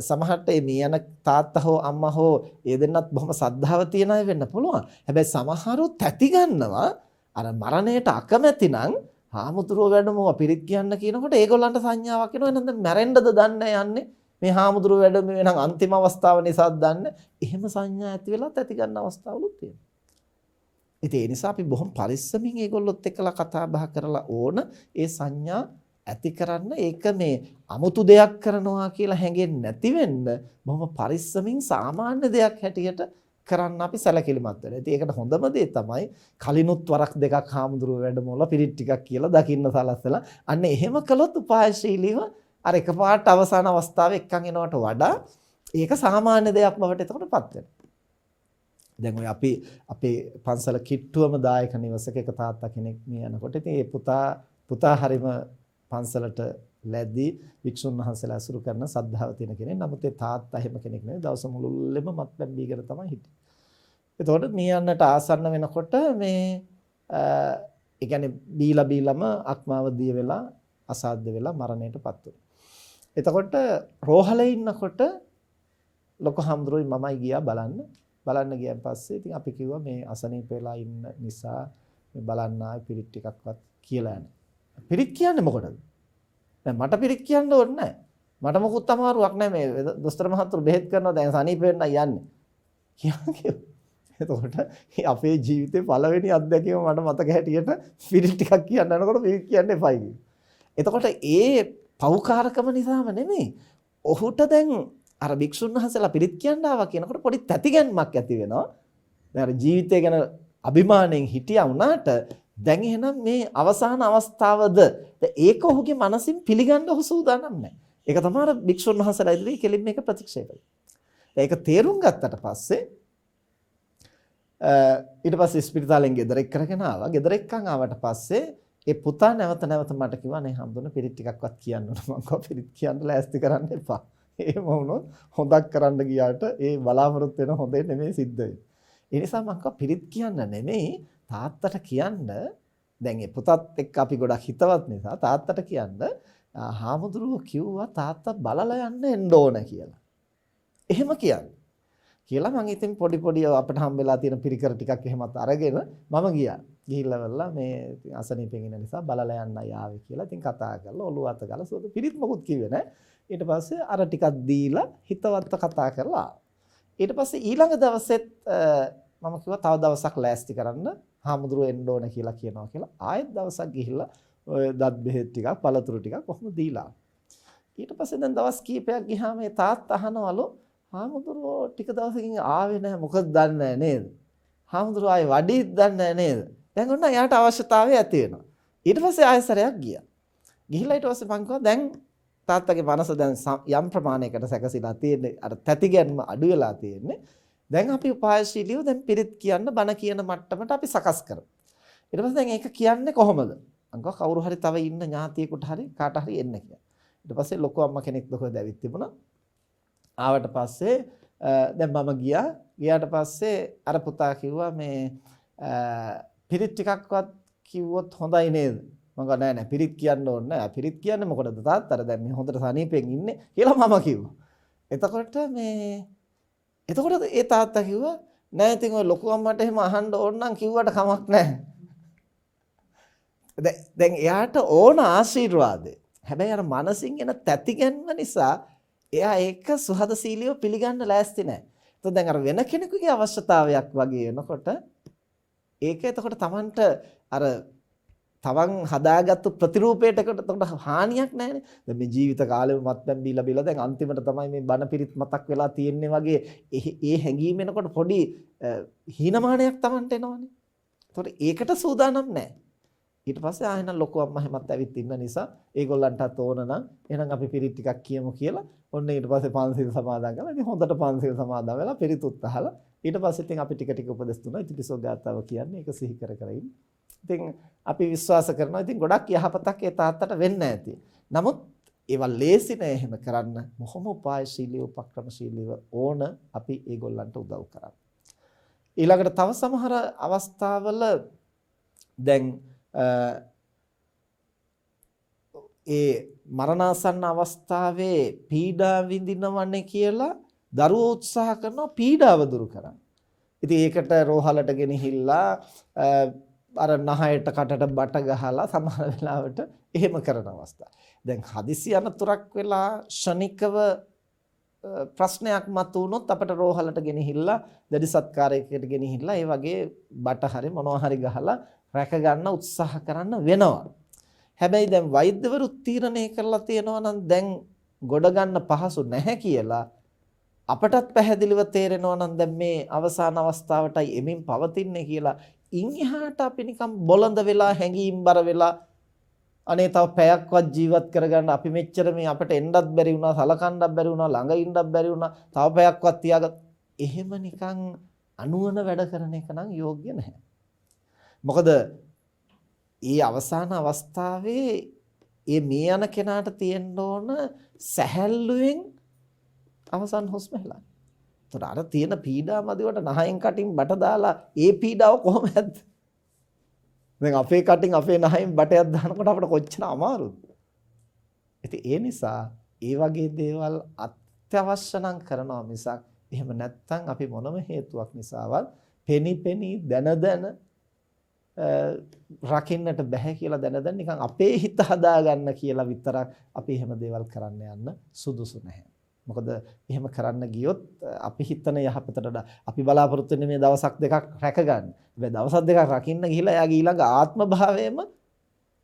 සමහරට මේ යන තාත්තා හෝ අම්මා හෝ ඒ දෙන්නත් බොහොම සද්ධාව තියන අය වෙන්න පුළුවන්. හැබැයි සමහරු තැති ගන්නවා අර මරණයට අකමැති නම් හාමුදුරුවෝ වැඩමව පිරිත් කියන්න කියනකොට ඒගොල්ලන්ට සංඥාවක් එනවා. එහෙනම් මැරෙන්නද දන්නේ යන්නේ. මේ හාමුදුරුවෝ වැඩම වෙනනම් අන්තිම අවස්ථාව නිසාද දන්නේ. එහෙම සංඥා ඇති වෙලා තැති ගන්න අවස්ථාවලුත් තියෙනවා. ඉතින් ඒ නිසා අපි බොහොම පරිස්සමින් ඒගොල්ලොත් එක්කලා කතා බහ කරලා ඕන ඒ සංඥා ඇති කරන්න. ඒක මේ 아무තු දෙයක් කරනවා කියලා හැඟෙන්නේ නැති වෙන්න බොහොම පරිස්සමින් සාමාන්‍ය දෙයක් හැටියට කරන්න අපි සැලකිලිමත් වෙනවා. ඉතින් ඒකට හොඳම දේ තමයි කලිනුත් වරක් දෙකක් හාමුදුරුවෝ වැඩමවලා පිරිත් ටිකක් කියලා දකින්න සලස්සලා අන්න එහෙම කළොත් උපායශීලීව අර එකපාරට අවසාන අවස්ථාවේ එක්කන් එනවට වඩා ඒක සාමාන්‍ය දෙයක් බවට එතකොටපත් වෙනවා. දැන් ඔය අපි අපේ පන්සල කිට්ටුවම දායක නිවසක එක තාත්තා කෙනෙක් මේ යනකොට ඉතින් ඒ පුතා හරීම පන්සලට ලැබී වික්ෂුන් වහන්සේලා අසුරු කරන සද්ධාව තියෙන කෙනෙක්. නමුත් ඒ තාත්තා එහෙම කෙනෙක් නෙවෙයි. දවස මුළුල්ලෙම මත්පැන් බීගෙන තමයි හිටියේ. එතකොට මේ යන්නට ආසන්න වෙනකොට මේ ඒ කියන්නේ බීලම අක්මාව දිය වෙලා අසාධ්‍ය වෙලා මරණයටපත් වුණා. එතකොට රෝහලේ ඉන්නකොට ලොකු හම්දුරුයි මමයි ගියා බලන්න ගියන් පස්සේ ඉතින් අපි කිව්වා මේ අසනීප වෙලා ඉන්න නිසා මේ බලන්න ආයේ පිරිත් ටිකක්වත් කියලා යන්නේ. පිරිත් කියන්නේ මොකටද? දැන් මට පිරිත් කියන්න ඕනේ නැහැ. මට මොකුත් අමාරුවක් නැහැ මේ දොස්තර මහතුරු බෙහෙත් කරනවා දැන් සනීප වෙන්න යන්නේ. කියන්නේ. එතකොට අපේ ජීවිතේ පළවෙනි අත්දැකීම මට මතක හැටියට පිරිත් ටිකක් කියන්න යනකොට පිරිත් කියන්න එපයි කිව්වා. එතකොට ඒ පෞකාරකම නිසාම නෙමෙයි. ඔහුට දැන් අර භික්ෂුන් වහන්සේලා පිරිත් කියන්න ආවා කියනකොට පොඩි තැතිගැන්මක් ඇති වෙනවා. දැන් අර ජීවිතය ගැන අභිමාණයෙන් හිටියා වුණාට දැන් එහෙනම් මේ අවසාන අවස්ථාවද ඒක ඔහුගේ මනසින් පිළිගන්න ඔහු සූදානම් නැහැ. ඒක තමයි අර භික්ෂුන් වහන්සේලා ඉදිරියේ කෙලින් මේක ප්‍රතික්ෂේප කළා. ඒක තේරුම් ගත්තට පස්සේ ඊට පස්සේ ස්පිරිතාලෙන් ගෙදර එක් කරගෙන ආවා. ගෙදර එක්කන් ආවට පස්සේ ඒ පුතා නැවත මට කිව්වා නේ හම්දුන පිරිත් ටිකක්වත් කියන්න ඕන. මම කිව්වා පිරිත් කියන්න ලෑස්ති කරන්න එපා. එහෙම වුණොත් හොඳක් කරන්න ගියාට ඒ බලාපොරොත්තු වෙන හොඳේ නෙමෙයි සිද්ධ වෙන්නේ. ඒ නිසා මම කිව්වා පිරිත් කියන්න නෙමෙයි තාත්තට කියන්න දැන් ඒ පුතත් එක්ක අපි ගොඩක් හිතවත් නිසා තාත්තට කියන්න හාමුදුරුවෝ කිව්වා තාත්තා බලලා යන්න එන්න ඕන කියලා. එහෙම කියන්නේ. කියලා මම ඉතින් පොඩි අපිට හම්බෙලා තියෙන පිරිකර ටිකක් එහෙමත් අරගෙන මම ගියා. ගිහිල්ලා වෙලා මේ අසනීපෙන් ඉන්න නිසා බලලා යන්නයි ආවේ කියලා ඉතින් කතා කරලා ඔළුව අත ගාලා සෝද පිරිත් මොකුත් කිව්වේ නැහැ. ඊට පස්සේ අර ටිකක් දීලා හිතවත්ව කතා කරලා ඊට පස්සේ ඊළඟ දවසෙත් මම කිව්වා තව දවසක් ලෑස්ති කරන්න හාමුදුරුවෝ එන්න ඕන කියලා කියනවා කියලා ආයෙත් දවසක් ගිහිල්ලා ඔය දත් බෙහෙත් ටිකක් පළතුරු ටිකක් කොහොම දීලා. ඊට පස්සේ දැන් දවස් කීපයක් ගියාම මේ තාත්තා අහනවලු හාමුදුරුවෝ ටික දවසකින් ආවේ නැහැ මොකද දන්නේ නැහැ නේද? හාමුදුරුවෝ ආයේ වඩිත් දන්නේ නැහැ නේද? දැන් ඔන්න එයාට අවශ්‍යතාවය ඇති වෙනවා. ඊට පස්සේ ආයෙසරයක් ගියා. ගිහිල්ලා ඊට පස්සේ මං කිව්වා දැන් තාත්තගේ මනස දැන් යම් ප්‍රමාණයකට සැකසීලා තියෙන්නේ අර තැතිගැන්ම අඩු වෙලා තියෙන්නේ. දැන් අපි උපායශීලීව දැන් පිරිත් කියන්න බණ කියන මට්ටමට අපි සකස් කරමු. ඊට පස්සේ දැන් ඒක කියන්නේ කොහොමද? මං කිව්වා කවුරු හරි තව ඉන්න ඥාතියෙකුට හරි කාට හරි එන්න කියලා. ඊට පස්සේ ලොකු අම්මා කෙනෙක් ලොකෝ දැවිත් තිබුණා. ආවට පස්සේ දැන් මම ගියාට පස්සේ අර පුතා කිව්වා මේ පිරිත් ටිකක්වත් කිව්වොත් හොඳයි නේද? මම කිව්වා නෑ නෑ පිරිත් කියන්න ඕනේ නෑ. පිරිත් කියන්නේ මොකටද තාත්තට දැන් මේ හොඳට සනීපෙන් ඉන්නේ කියලා මම කිව්වා. එතකොට ඒ තාත්තා කිව්වා නෑ ඉතින් ඔය ලොකු අම්මට එහෙම අහන්න ඕන නම් කිව්වට කමක් නෑ. දැන් එයාට ඕන ආශිර්වාදේ. හැබැයි අර මනසින් එන තැතිගැන්ම නිසා එයා ඒක සුහදශීලීව පිළිගන්න ලෑස්ති නැහැ. එතකොට දැන් අර වෙන කෙනෙකුගේ අවශ්‍යතාවයක් වගේ වෙනකොට ඒක එතකොට Tamanට අර තවන් හදාගත්තු ප්‍රතිරූපයට එතකොට හානියක් නැහැනේ. දැන් මේ ජීවිත කාලෙම මත්පැන් බීලා දැන් අන්තිමට තමයි මේ බණ පිරිත් මතක් වෙලා තියෙන්නේ වගේ ඒ හැඟීම එනකොට පොඩි හීනමානයක් Tamanට එනවනේ. එතකොට ඒකට සූදානම් නැහැ. ඊට පස්සේ ආයෙත් ලොකු අම්මා හැමත් ඇවිත් ඉන්න නිසා ඒගොල්ලන්ටත් ඕන නම් එහෙනම් අපි පිරිත් ටිකක් කියමු කියලා ඔන්න ඊට පස්සේ පන්සිල් සමාදන් කරලා ඉතින් හොඳට පන්සිල් සමාදන් වෙලා පිරිතුත් අහලා ඊට පස්සේ ඉතින් අපි ටික උපදෙස් දුන්නා ඉතිපිසෝ ගාතාව කියන්නේ ඒක සිහි කර ඉන්න. ඉතින් අපි විශ්වාස කරනවා ඉතින් ගොඩක් යහපතක් ඒ තාත්තට වෙන්න ඇති. නමුත් ඒවා ලේසි නෑ එහෙම කරන්න. මොහොම උපායශීලීව උපක්‍රමශීලීව ඕන අපි ඒගොල්ලන්ට උදව් කරන්න. ඊළඟට තව සමහර අවස්ථාවල දැන් ඒ මරණාසන්න අවස්ථාවේ පීඩා විඳිනවන්නේ කියලා දරුවෝ උත්සාහ කරනවා පීඩාව දුරු කරන්න. ඉතින් ඒකට රෝහලට ගෙනහිල්ලා අර නහයට කටට බට ගහලා සමහර වෙලාවට එහෙම කරන අවස්ථා. දැන් හදිසි අනතුරක් වෙලා ශනිකව ප්‍රශ්නයක් මතුවුනොත් අපිට රෝහලට ගෙනහිල්ලා දැඩි සත්කාරයකට ගෙනහිල්ලා ඒ වගේ බට හරි මොනවා හරි ගහලා රැක ගන්න උත්සාහ කරන්න වෙනවා. හැබැයි දැන් වෛද්‍යවරු තීරණය කරලා තියෙනවා නම් දැන් ගොඩ ගන්න පහසු නැහැ කියලා අපටත් පැහැදිලිව තේරෙනවා නම් දැන් මේ අවසාන අවස්ථාවටයි එමින් පවතින්නේ කියලා ඉන් එහාට අපි නිකන් බොළඳ වෙලා හැංගීම්බර වෙලා අනේ තව පැයක්වත් ජීවත් කරගන්න අපි මෙච්චර මේ අපිට එන්නත් බැරි වුණා සලකන්නත් බැරි වුණා ළඟ ඉන්නත් බැරි වුණා තව පැයක්වත් තියාගත් එහෙම නිකන් අනුවන වැඩ කරන එක නම් යෝග්‍ය නැහැ. මොකද මේ අවසාන අවස්ථාවේ මේ යන කෙනාට තියෙන්න ඕන සැහැල්ලුවෙන් අවසන් හුස්ම හෙලන්න. ඒතර අර තියෙන පීඩා මදිවට නහයෙන් කටින් බට දාලා ඒ පීඩාව කොහොමද? දැන් අපේ කටින් අපේ නහයෙන් බටයක් දානකොට අපිට කොච්චර අමාරුද? ඉතින් ඒ නිසා ඒ වගේ දේවල් අත්‍යවශ්‍ය නම් කරනවා මිසක් එහෙම නැත්නම් අපි මොනම හේතුවක් නිසාවත් පෙනි දැන රකින්නට බෑ කියලා දැන නිකන් අපේ හිත හදාගන්න කියලා විතරක් අපි එහෙම දේවල් කරන්න යන්න සුදුසු නැහැ. මොකද එහෙම කරන්න ගියොත් අපි හිතන යහපතට අපි බලාපොරොත්තු වෙන්නේ මේ දවසක් දෙකක් රැකගන්න. හැබැයි දවස් දෙකක් රකින්න ගිහිලා එයාගේ ඊළඟ ආත්ම භාවයම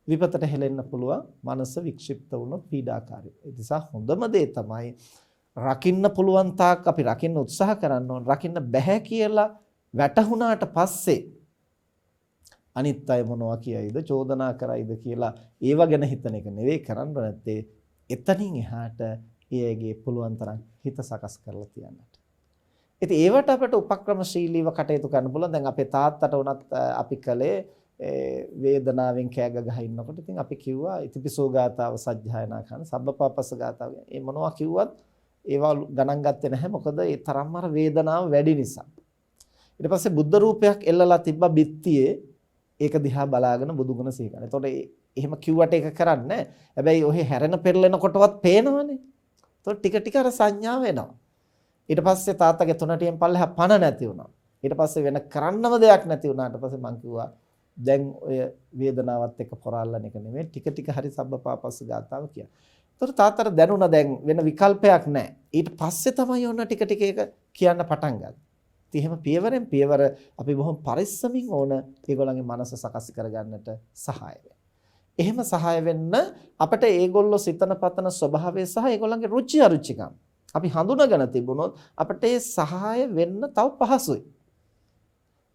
විපතට හෙලෙන්න පුළුවන්. මනස වික්ෂිප්ත වුණොත් පීඩාකාරී. ඒ නිසා හොඳම දේ තමයි රකින්න පුළුවන් තාක් අපි රකින්න උත්සාහ කරන්න ඕන. රකින්න බෑ කියලා වැටහුණාට පස්සේ අනිත් අය මොනවා කියයිද චෝදනා කරයිද කියලා ඒව ගැන හිතන එක නෙවෙයි කරන්න නැත්තේ එතනින් එහාට එයාගේ පුළුවන් තරම් හිත සකස් කරලා තියන්නට. ඉතින් ඒවට අපිට උපක්‍රමශීලීව කටයුතු කරන්න පුළුවන්. දැන් අපේ තාත්තට උනත් අපි කලේ වේදනාවෙන් කෑග ගහ ඉන්නකොට ඉතින් අපි කිව්වා ඉතිපිසෝ ගාතාව සජ්ජායනා කරන සබ්බපාපස්ස ගාතාව. ඒ මොනවා කිව්වත් ඒවා ගණන් ගත්තේ නැහැ. මොකද ඒ තරම්ම වේදනාව වැඩි නිසා. ඊට පස්සේ බුද්ධ රූපයක් එල්ලලා තිබ්බා බිත්තියේ. ඒක දිහා බලාගෙන බුදුගුණ සිහි කරනවා. එතකොට එහෙම කිව්වට ඒක කරන්නේ නැහැ. හැබැයි ඔහි හැරෙන පෙරලෙනකොටවත් පේනවනේ. එතකොට ටික ටික අර සංඥාව එනවා. ඊට පස්සේ තාත්තගේ තුනටියෙන් පල්ලෙහා පණ නැති වුණා. ඊට පස්සේ වෙන කරන්නම දෙයක් නැති වුණාට පස්සේ මං කිව්වා දැන් ඔය වේදනාවත් එක්ක පොරාලන එක නෙමෙයි ටික ටික හරි සබ්බපාපස්ස ගාතාව කියන. ඒතර තාත්තට දැනුණා දැන් වෙන විකල්පයක් නැහැ. ඊට පස්සේ තමයි ඔන්න ටික ටික ඒක කියන්න පටන් ගත්තේ. ඉතින් එහෙම පියවරෙන් පියවර අපි බොහොම පරිස්සමින් ඕන ඒගොල්ලන්ගේ මනස සකස් කරගන්නට සහාය වෙන්න. එහෙම සහාය වෙන්න අපිට ඒගොල්ලෝ සිතන පතන ස්වභාවය සහ ඒගොල්ලන්ගේ රුචි අරුචිකම් අපි හඳුනාගෙන තිබුණොත් අපිට ඒ සහාය වෙන්න තව පහසුයි.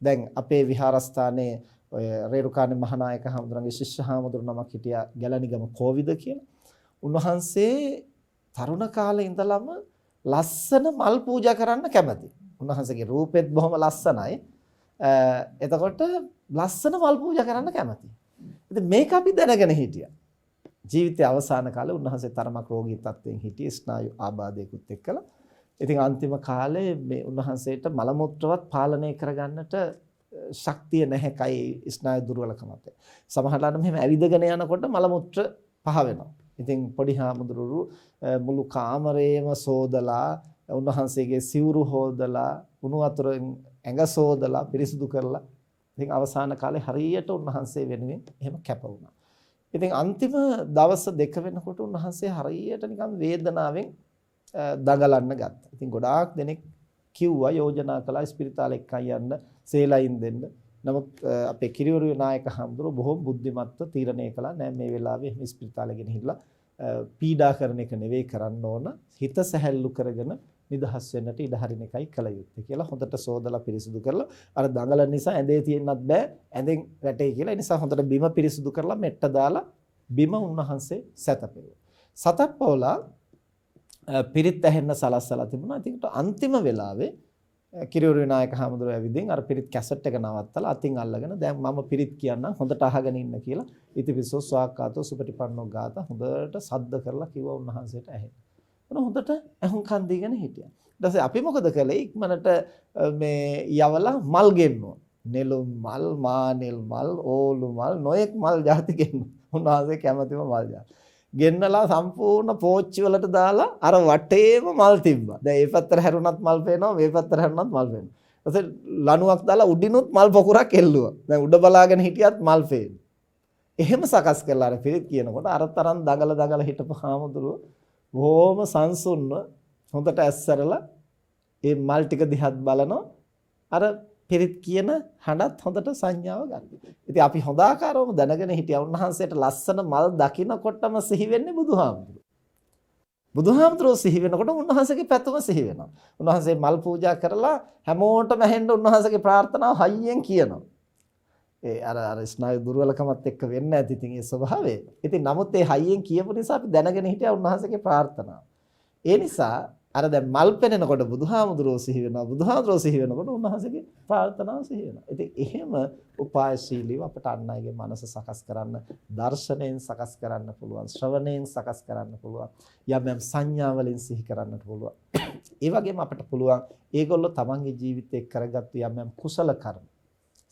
දැන් අපේ විහාරස්ථානයේ ඔය රේරුකාණේ මහානායක හාමුදුරන්ගේ ශිෂ්‍ය හාමුදුරු නමක් හිටියා ගැලණිගම කෝවිද කියලා. උන්වහන්සේ තරුණ කාලේ ඉඳලම ලස්සන මල් පූජා කරන්න කැමති. උන්වහන්සේගේ රූපෙත් බොහොම ලස්සනයි. එතකොට ලස්සන මල් පූජා කරන්න කැමති. ඉතින් මේක අපි දැනගෙන හිටියා. ජීවිතයේ අවසාන කාලේ උන්වහන්සේ තරමක් රෝගී තත්ත්වයෙන් හිටියේ ස්නායු ආබාධයකුත් එක්කලා. ඉතින් අන්තිම කාලේ මේ උන්වහන්සේට මල මුත්‍රාවත් පාලනය කරගන්නට ශක්තිය නැහැ කයි ස්නායු දුර්වලකමත්. සමහරවිට මෙහෙම ඇවිදගෙන යනකොට මල මුත්‍ර පහ වෙනවා. ඉතින් පොඩි හාමුදුරුවෝ මුළු කාමරේම සෝදලා උන්වහන්සේගේ සිවුරු හොදලා උණු වතුරෙන් ඇඟ සෝදලා පිරිසිදු කරලා ඉතින් අවසාන කාලේ හරියට උන්වහන්සේ වෙනුවෙන් එහෙම කැප වුණා. ඉතින් අන්තිම දවස් දෙක වෙනකොට උන්වහන්සේ හරියට නිකන් වේදනාවෙන් දඟලන්න ගත්තා. ඉතින් ගොඩාක් දෙනෙක් කිව්වා යෝජනා කළා ස්පිරිතාලෙ එක්කන් යන්න සේලයින් දෙන්න. නමුත් අපේ කිරියුරු නායක හඳුරු බොහොම බුද්ධිමත්ව තීරණය කළා නෑ මේ වෙලාවේ එහෙම ස්පිරිතාලෙ ගෙනහිල්ලා පීඩා කරන එක නෙවෙයි කරන්න ඕන හිත සැහැල්ලු කරගෙන නිදහස් වෙන්නට ඉඩ හරින එකයි කළ යුත්තේ කියලා හොඳට සෝදලා පිරිසිදු කරලා අර දඟලන නිසා ඇඳේ තියෙන්නත් බෑ ඇඳෙන් වැටේ කියලා ඒ නිසා හොඳට බිම පිරිසිදු කරලා මෙට්ට දාලා බිම උන්වහන්සේ සැතපෙව්වා. සතප්පවලා පිරිත් ඇහෙන්න සලස්සලා තිබුණා. ඉතින් අන්තිම වෙලාවේ කිරියුරු විනායක හාමුදුරුවෝ ඇවිදින් අර පිරිත් කැසට් එක නවත්තලා අතින් අල්ලගෙන දැන් මම පිරිත් කියන්නම් හොඳට අහගෙන ඉන්න කියලා ඉතිපිසෝ ස්වාක්කාතෝ සුපටිපන්නෝ ගාත හොඳට සද්ද කරලා කිව්වා උන්වහන්සේට ඇහෙන්න. උන හොඳට අහුම්කන් දීගෙන හිටියා. ඊට පස්සේ අපි මොකද කළේ ඉක්මනට මේ යවලා මල් ගෙන්නුවා. නෙළුම් මල්, මානෙල් මල්, ඕලු මල්, නොයෙක් මල් ಜಾති ගෙන්නුවා. උන්වහන්සේ කැමතිම මල් ಜಾති. ගෙන්නලා සම්පූර්ණ පෝච්චි වලට දාලා අර වටේම මල් තිබ්බා. දැන් මේ පැත්තට හැරුණත් මල් පේනවා, මේ පැත්තට හැරුණත් මල් පේනවා. ඊට ලණුවක් දාලා උඩිනුත් මල් පොකුරක් එල්ලුවා. දැන් උඩ බලාගෙන හිටියත් මල් පේනවා. එහෙම සකස් කරලා අර පිරිත් කියනකොට අර තරම් දඟල හිටපු හාමුදුරුවෝ බොහොම සංසුන්ව හොඳට ඇස්සරලා ඒ මල් ටික දිහත් බලනවා. අර පිරිත් කියන හඬත් හොඳට සංඥාව ගන්න. ඉතින් අපි හොඳාකාරවම දැනගෙන හිටියා උන්වහන්සේට ලස්සන මල් දකින්නකොටම සිහි වෙන්නේ බුදුහාමුදුරුවෝ. බුදුහාමුදුරුවෝ සිහි වෙනකොට උන්වහන්සේගේ පැතුම සිහි වෙනවා. උන්වහන්සේ මල් පූජා කරලා හැමෝටම ඇහෙන්න උන්වහන්සේගේ ප්‍රාර්ථනාව හයියෙන් කියනවා. ඒ අර ස්නායු දුර්වලකමත් එක්ක වෙන්න ඇති ඉතින් ඒ ස්වභාවය. ඉතින් නමුත් ඒ හයියෙන් කියපු නිසා අපි දැනගෙන හිටියා උන්වහන්සේගේ ප්‍රාර්ථනාව. ඒ නිසා අර දැන් මල් පෙනෙනකොට බුදුහාමුදුරුවෝ සිහි වෙනවා. බුදුහාමුදුරුවෝ සිහි වෙනකොට උන්වහන්සේගේ ප්‍රාර්ථනාව සිහි වෙනවා. ඉතින් එහෙම උපායශීලීව අපට අන් අයගේ මනස සකස් කරන්න, දර්ශනයෙන් සකස් කරන්න පුළුවන්, ශ්‍රවණයෙන් සකස් කරන්න පුළුවන්, යම් සංඥා වලින් සිහි කරන්නට පුළුවන්. ඒ වගේම අපට පුළුවන් ඒගොල්ලෝ තමන්ගේ ජීවිතේ කරගත්තු යම් කුසල කර්ම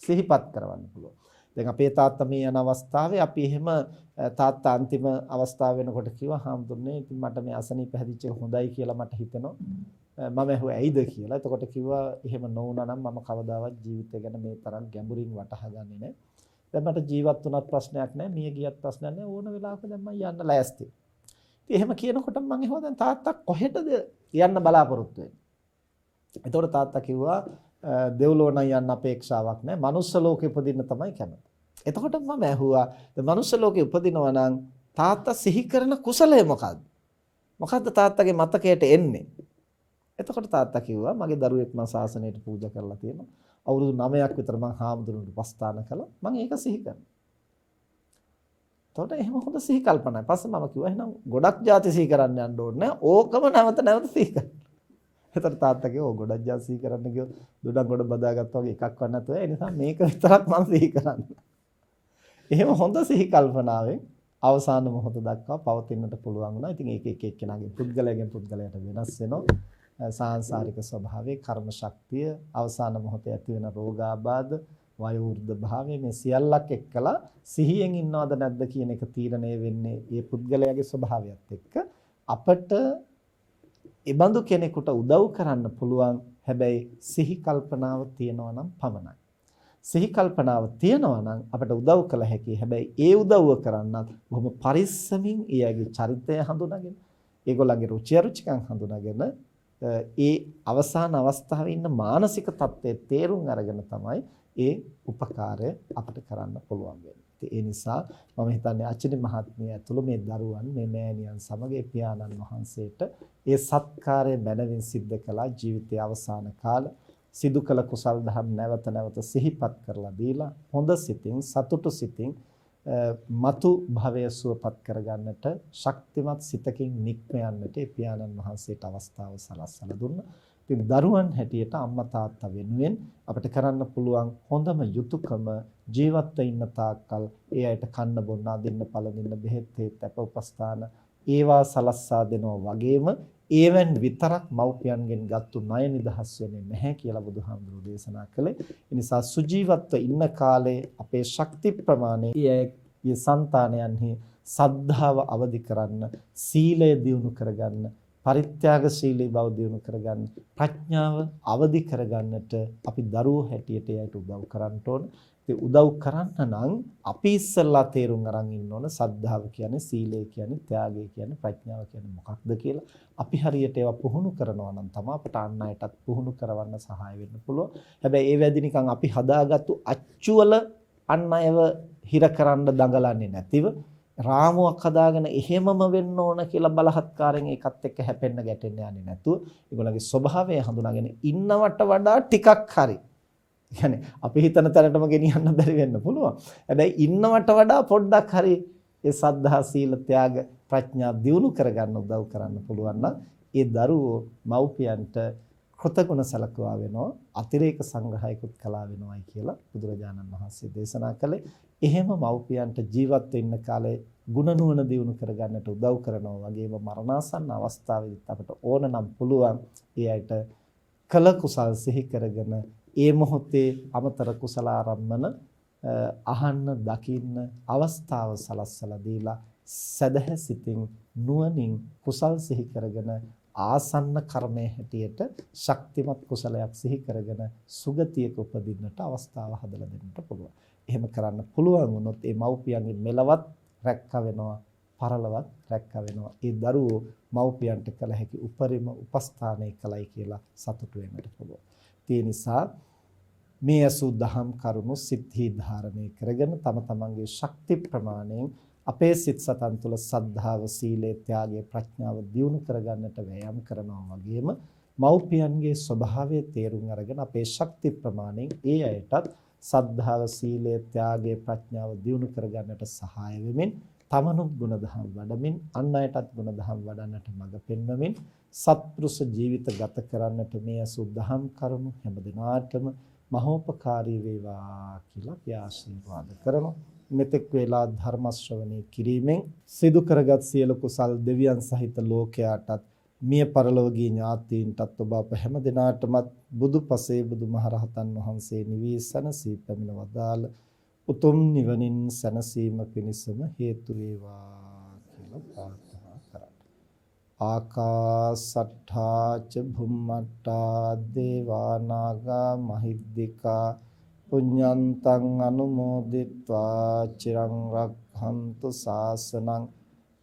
සිහිපත් කරවන්න පුළුවන්. දැන් අපේ තාත්තා මේ යන අවස්ථාවේ අපි එහෙම තාත්තා අන්තිම අවස්ථාව වෙනකොට කිව්වා හාමුදුරනේ ඉතින් මට මේ අසනීප හැදිච්ච එක හොඳයි කියලා මට හිතෙනවා. මම ඇහුවා ඇයිද කියලා. එතකොට කිව්වා එහෙම නොවුනා නම් මම කවදාවත් ජීවිතය ගැන මේ තරම් ගැඹුරින් වටහා ගන්නේ නැහැ. දැන් මට ජීවත් වුණත් ප්‍රශ්නයක් නැහැ, මිය ගියත් ප්‍රශ්නයක් නැහැ. ඕන වෙලාවක දැන් මම යන්න ලෑස්තියි. ඉතින් එහෙම කියනකොට මම ඇහුවා දැන් තාත්තා කොහෙටද යන්න බලාපොරොත්තු වෙන්නේ? එතකොට තාත්තා කිව්වා දෙව්ලොව නම් යන්න අපේක්ෂාවක් නැහැ. මනුස්ස ලෝකෙ උපදින්න තමයි කැමති. එතකොට මම ඇහුවා දැන් මනුස්ස ලෝකෙ උපදිනවා නම් තාත්තා සිහි කරන කුසලය මොකද්ද? මොකද්ද තාත්තගේ මතකයට එන්නේ? එතකොට තාත්තා කිව්වා මගේ දරුවෙක් මම ශාසනයට පූජා කරලා තියෙනවා. අවුරුදු 9ක් විතර මම හාමුදුරුවන්ට උපස්ථාන කළා. මම ඒක සිහි කරනවා. එතකොට එහෙම හොඳ සිහි කල්පනාවක්. පස්සේ මම කිව්වා එහෙනම් ගොඩක් ಜಾති සිහි කරන්න යන්න ඕනේ නැහැ. ඕකම නැවත සිහි කරන්න. එතකොට තාත්තා කිව්වා ඔය ගොඩක් ಜಾති සිහි කරන්න කිව්ව දොඩක් ගොඩ බදාගත්තා වගේ එකක් වත් නැතුව ඒ නිසා මේක විතරක් මම සිහි කරන්න. එහෙම හොඳ සිහි කල්පනාවෙන් අවසාන මොහොත දක්වා පවතින්නට පුළුවන් වුණා. ඉතින් ඒක එක එක්කෙනාගේ පුද්ගලයාගෙන් පුද්ගලයාට වෙනස් වෙනවා. සාංශාරික ස්වභාවයේ කර්ම ශක්තිය අවසාන මොහොතේ ඇති වෙන රෝගාබාධ වයෝවෘද්ධ භාවය මේ සියල්ලක් එක්කලා සිහියෙන් ඉන්නවද නැද්ද කියන එක තීරණය වෙන්නේ ඒ පුද්ගලයාගේ ස්වභාවයත් එක්ක. අපට ඒබඳු කෙනෙකුට උදව් කරන්න පුළුවන්. හැබැයි සිහි කල්පනාව තියනවා නම් පමණයි. සිහි කල්පනාව තියනවා නම් අපට උදව් කළ හැකියි. හැබැයි ඒ උදව්ව කරන්නත් බොහොම පරිස්සමින් ඊයගේ චරිතය හඳුනාගෙන, ඒගොල්ලන්ගේ රුචි අරුචිකම් හඳුනාගෙන ඒ අවසාන අවස්ථාවේ ඉන්න මානසික තත්ත්වයේ තේරුම් අරගෙන තමයි ඒ උපකාරය අපිට කරන්න පුළුවන් වෙන්නේ. ඒ නිසා මම හිතන්නේ අචිනි මහත්මිය ඇතුළු මේ දරුවන් මේ මෑණියන් සමග පියාණන් වහන්සේට ඒ සත්කාරය මැනවින් සිද්ධ කළා. ජීවිතයේ අවසාන කාල සිදු කළ කුසල් දහම් නැවත නැවත සිහිපත් කරලා දීලා හොඳ සිතින් සතුටු සිතින් මතු භවය සුවපත් කරගන්නට ශක්තිමත් සිතකින් නික්ම යන්නට ඒ පියාණන් වහන්සේට අවස්ථාව සලස්සලා දුන්නා. ඉතින් දරුවන් හැටියට අම්මා තාත්තා වෙනුවෙන් අපිට කරන්න පුළුවන් හොඳම යුතුයකම ජීවත්ව ඉන්න තාක්කල් ඒ අයට කන්න බොන්න අදින්න පළඳින්න බෙහෙත් තේත් අප උපස්ථාන ඒවා සලස්සා දෙනවා වගේම ඒවෙන් විතරක් මව්පියන්ගෙන් ගත්තු ණය නිදහස් වෙන්නේ නැහැ කියලා බුදුහාමුදුරුවෝ දේශනා කළේ. ඒ නිසා සුජීවත්ව ඉන්න කාලේ අපේ ශක්ති ප්‍රමාණය ඒ సంతානයන්හි සද්ධාව අවදි කරන්න, සීලය දියුණු කරගන්න, පරිත්‍යාගශීලී බව දියුණු කරගන්න, ප්‍රඥාව අවදි කරගන්නට අපි දරුවෝ හැටියට එයට උදව් කරන්න ඕන. ඒ උදව් කරන්න නම් අපි ඉස්සෙල්ලා තේරුම් අරන් ඉන්න ඕන සද්ධාව කියන්නේ, සීලය කියන්නේ, ත්‍යාගය කියන්නේ, ප්‍රඥාව කියන්නේ මොකක්ද කියලා. අපි හරියට ඒවා පුහුණු කරනවා නම් තමයි අපට අන් අයටත් පුහුණු කරවන්න සහාය වෙන්න පුළුවන්. හැබැයි ඒ වැඩි නිකන් අපි හදාගත්තු අච්චුවල අන් අයව හිර කරන්න දඟලන්නේ නැතිව රාමුවක් හදාගෙන එහෙමම වෙන්න ඕන කියලා බලහත්කාරයෙන් ඒකත් එක්ක හැපෙන්න ගැටෙන්න යන්නේ නැතුව ඒගොල්ලන්ගේ ස්වභාවය හඳුනාගෙන ඉන්නවට වඩා ටිකක් හරි. يعني අපි හිතන තරටම ගෙනියන්න බැරි වෙන්න පුළුවන්. හැබැයි ඉන්නවට වඩා පොඩ්ඩක් හරි ඒ සද්ධා සීල ත්‍යාග ප්‍රඥා දියුණු කරගන්න උදව් කරන්න පුළුවන් නම් ඒ දරුවෝ මව්පියන්ට කෘතගුණ සලකුවා වෙනවා, අතිරේක සංග්‍රහයකුත් කළා වෙනවායි කියලා බුදුරජාණන් වහන්සේ දේශනා කළේ. එහෙම මව්පියන්ට ජීවත් වෙන්න කාලේ ගුණ නුවණ දියුණු කරගන්නට උදව් කරනවා වගේම මරණාසන්න අවස්ථාවේදීත් අපට ඕන නම් පුළුවන් ඒ අයට කළ කුසල් සිහි කරගෙන ඒ මොහොතේ අමතර කුසල ආරම්මන අහන්න දකින්න අවස්ථාව සලස්සලා දීලා සදහැ සිතින් නුවණින් කුසල් සිහි කරගෙන ආසන්න කර්මයේ හැටියට ශක්තිමත් කුසලයක් සිහි කරගෙන සුගතියක උපදින්නට අවස්ථාව හදලා දෙන්නට පුළුවන්. එහෙම කරන්න පුළුවන් වුණොත් ඒ මව්පියන්ගේ මෙලවත් රැක්ක වෙනවා, පරලවත් රැක්ක වෙනවා. ඒ දරුවෝ මව්පියන්ට කළ හැකි උපරිම උපස්ථානය කළයි කියලා සතුටු වෙන්නට පුළුවන්. ඒ නිසා මේ අසු දහම් කරුණු සිද්ධි ධාරණය කරගෙන තම තමන්ගේ ශක්ති ප්‍රමාණයෙන් අපේ සිත් සතන් තුළ සද්ධාව, සීලය, ත්‍යාගය, ප්‍රඥාව දියුණු කරගන්නට වෑයම් කරනවා වගේම මව්පියන්ගේ ස්වභාවය තේරුම් අරගෙන අපේ ශක්ති ප්‍රමාණයෙන් ඒ අයටත් සද්ධාව, සීලය, ත්‍යාගය, ප්‍රඥාව දියුණු කරගන්නට සහාය වෙමින් තමනුත් ගුණධම් වඩමින් අන් අයටත් ගුණධම් වඩන්නට මඟ පෙන්වමින් සත්පුරුෂ ජීවිත ගත කරන්නට මේ අසුද්ධහම් කරුණු හැම දිනාටම මහෝපකාරී වේවා කියලා අපි ආශිර්වාද කරනවා. මෙතෙක් වේලා ධර්ම ශ්‍රවණය කිරීමෙන් සිදු කරගත් සියලු කුසල් දෙවියන් සහිත ලෝකයාටත් මිය පරලෝකීය ඥාතීන්ටත් ඔබ අප හැම දිනාටමත් බුදුපසේ බුදුමහරහතන් වහන්සේ නිවී සැනසී පැමිණ වදාළ උතුම් නිවනින් සැනසීම පිණිසම හේතු වේවා කියලා ප්‍රාර්ථනා කරා. ආකාසට්ඨා ච භුම්මට්ඨා දේවා නාග මහිද්దికා පුඤ්ඤන්තං අනුමෝදිත්වා චිරං රක්ඛන්තු ශාසනං.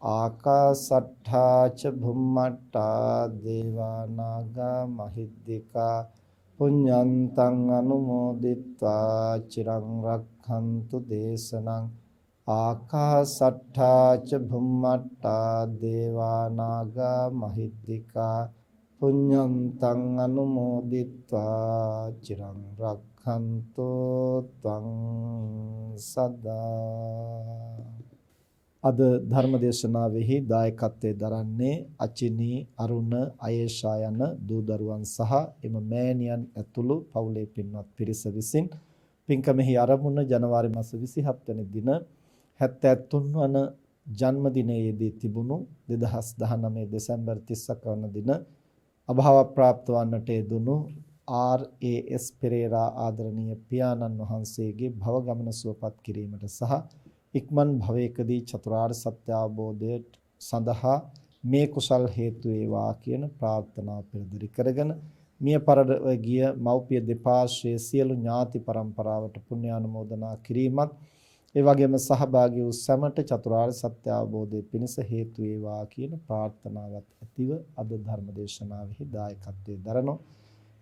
ආකාසට්ඨා ච භුම්මට්ඨා දේවා නාග මහිද්దికා පුඤ්ඤන්තං අනුමෝදිත්වා චිරං රක්ඛන්තු දේශනං. ආකාසට්ඨා ච භුම්මට්ඨා දේවා නාග මහිද්దికා පුඤ්ඤන්තං අනුමෝදිත්වා චිරං රක්ඛන්තු ත්වං සදා. අද ධර්මදේශනාවෙහි දායකත්වයෙන් දරන්නේ අචිනී, අරුණ, අයේෂා යන දූ දරුවන් සහ එම මෑණියන් ඇතුළු පවුලේ පින්වත් පිරිස විසින් පින්කමෙහි ආරම්භන ජනවාරි මාස 27 වෙනි දින 73 වන ජන්මදිනයේදී තිබුණු 2019 දෙසැම්බර් 30 වන දින අභාව ප්‍රාප්ත වන්නට යෙදුණු RAS පෙරේරා ආදරණීය පියාණන් වහන්සේගේ භව ගමන සුවපත් කිරීමට සහ ඉක්මන් භවයකදී චතුරාර්ය සත්‍ය අවබෝධය සඳහා මේ කුසල් හේතු වේවා කියන ප්‍රාර්ථනාව පෙරදරි කරගෙන මිය පරලොව ගිය මව්පිය දෙපාර්ශ්වයේ සියලු ඥාති පරම්පරාවට පුණ්‍යානුමෝදනා කිරීමත් ඒ වගේම සහභාගී වූ සැමට චතුරාර්ය සත්‍ය අවබෝධයේ පිණිස හේතු වේවා කියන ප්‍රාර්ථනාවත් ඇතිව අද ධර්ම දේශනාවෙහි දායකත්වයේ දරනෝ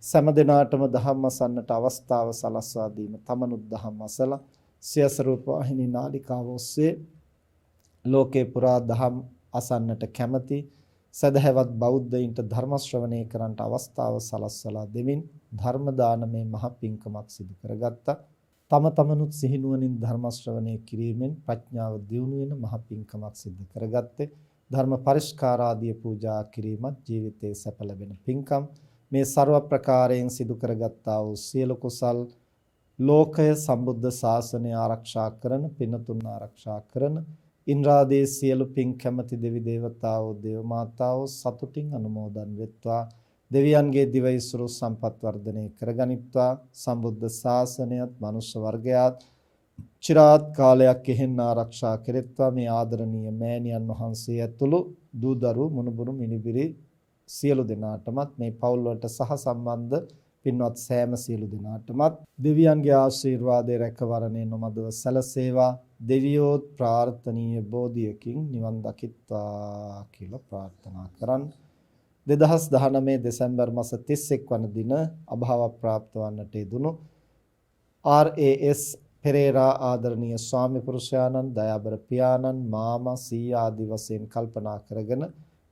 සෑම දිනාටම ධම්ම අසන්නට අවස්ථාව සලස්වා දීම තමනුත් ධම්ම අසලා සියස රූප ವಾಹಿನಿ නාලිකාව ඔස්සේ ලෝකේ පුරා ධම් අසන්නට කැමැති සදහැවත් බෞද්ධයින්ට ධර්ම ශ්‍රවණය කරන්නට අවස්ථාව සලස්වලා දෙමින් ධර්ම දානමේ මහ පිංකමක් සිදු කරගත්තා. තම තමනුත් සිහිනුවණින් ධර්ම ශ්‍රවණය කිරීමෙන් ප්‍රඥාව දියුණු වෙන මහ පිංකමක් සිදු කරගත්තේ. ධර්ම පරිස්කාරාදී පූජා කිරීමත් ජීවිතයේ සැප ලැබෙන පිංකම්. මේ ਸਰව ප්‍රකාරයෙන් සිදු කරගත්තා වූ සියලු කුසල් ලෝකය සම්බුද්ධ ශාසනය ආරක්ෂා කරන පින්තුන් ආරක්ෂා කරන ඉන්ද්‍රාදී සියලු පින් කැමැති දෙවි දේවතාවෝ දේව මාතාවෝ සතුටින් අනුමෝදන් වෙත්වා දෙවියන්ගේ දිවයිසුරු සම්පත් වර්ධනය කරගනිත්වා සම්බුද්ධ ශාසනයත් මනුෂ්‍ය වර්ගයාත් චිරාත් කාලයක් එහෙන් ආරක්ෂා කෙරෙත්වා මේ ආදරණීය මෑණියන් වහන්සේ ඇතුළු දූ දරුවෝ මුණුබුරු මිනිබිරි සියලු දෙනාටමත් මේ පවුල් වලට සහ සම්බන්ධ පින්වත් සෑම සියලු දෙනාටමත් දෙවියන්ගේ ආශිර්වාදයේ රැකවරණය නොමදව සැලසේවා දෙවියෝත් ප්‍රාර්ථනීය බෝධියකින් නිවන් දකිත්වා කියලා ප්‍රාර්ථනා කරන් 2019 දෙසැම්බර් මාස 31 වන දින අභාව ප්‍රාප්ත වන්නට යෙදුණු RAS පෙරේරා ආදරණීය ස්වාමි පුරුෂයාණන් දයාබර පියාණන් මාමා සීයා ආදි වශයෙන් කල්පනා කරගෙන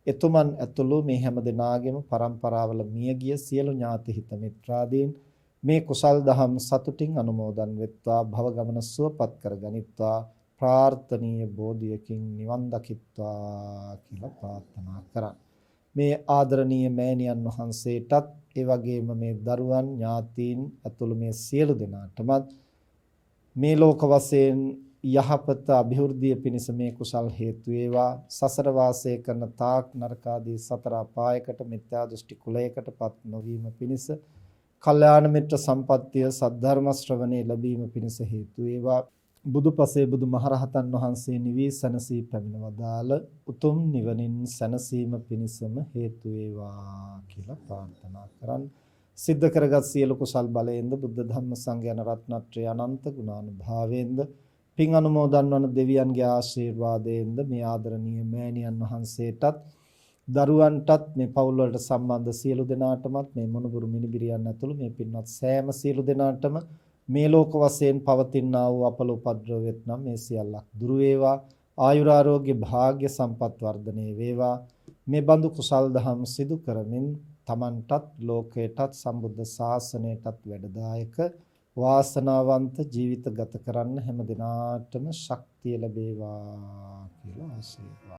එතුමන් ඇතුළු මේ හැම දෙනාගේම පරම්පරාවල මියගිය සියලු ඥාති හිත මිත්‍රාදීන් මේ කුසල් දහම් සතුටින් අනුමෝදන් වෙත්වා භව ගමන සුවපත් කරගනිත්වා ප්‍රාර්ථනීය බෝධියකින් නිවන් දකිත්වා කියලා ප්‍රාර්ථනා කරා. මේ ආදරණීය මෑණියන් වහන්සේටත් ඒ වගේම මේ දරුවන් ඥාතීන් ඇතුළු මේ සියලු දෙනාටමත් මේ ලෝක වශයෙන් යහපත අභිවෘද්ධිය පිණිස මේ කුසල් හේතු වේවා සසර වාසය කරන තාක් නරකාදී සතර අපායකට මිත්‍යා දෘෂ්ටි කුලයකටපත් නොවීම පිණිස කල්යාණ මිත්‍ර සම්පත්තිය සද්ධර්ම ශ්‍රවණේ ලැබීම පිණිස හේතු වේවා බුදුපසේ බුදු මහරහතන් වහන්සේ නිවී සැනසී පැමිණ වදාළ උතුම් නිවනින් සැනසීම පිණිසම හේතු වේවා කියලා ප්‍රාර්ථනා කරන් සිද්ධ කරගත් සියලු කුසල් බලයෙන්ද බුද්ධ ධම්ම සංඝ යන රත්නත්‍රය අනන්ත ගුණානුභාවයෙන්ද පින් අනුමෝදන් වන දෙවියන්ගේ ආශිර්වාදයෙන්ද මේ ආදරණීය මෑණියන් වහන්සේටත් දරුවන්ටත් මේ පවුල් වලට සම්බන්ධ සියලු දෙනාටමත් මේ මොනුබුරු මිනිබිරියන් ඇතුළු මේ පින්වත් සෑම සියලු දෙනාටම මේ ලෝක වශයෙන් පවතිනා වූ අපල උපද්‍රව වෙත්නම් මේ සියල්ලක් දුරු වේවා ආයුරාෝග්‍ය භාග්‍ය සම්පත් වර්ධනය වේවා මේ බඳු කුසල් දහම් සිදු කරමින් තමන්ටත් ලෝකයටත් සම්බුද්ධ ශාසනයටත් වැඩදායක වාසනාවන්ත ජීවිත ගත කරන්න හැම දිනාටම ශක්තිය ලැබේවා කියලා ආශිර්වාද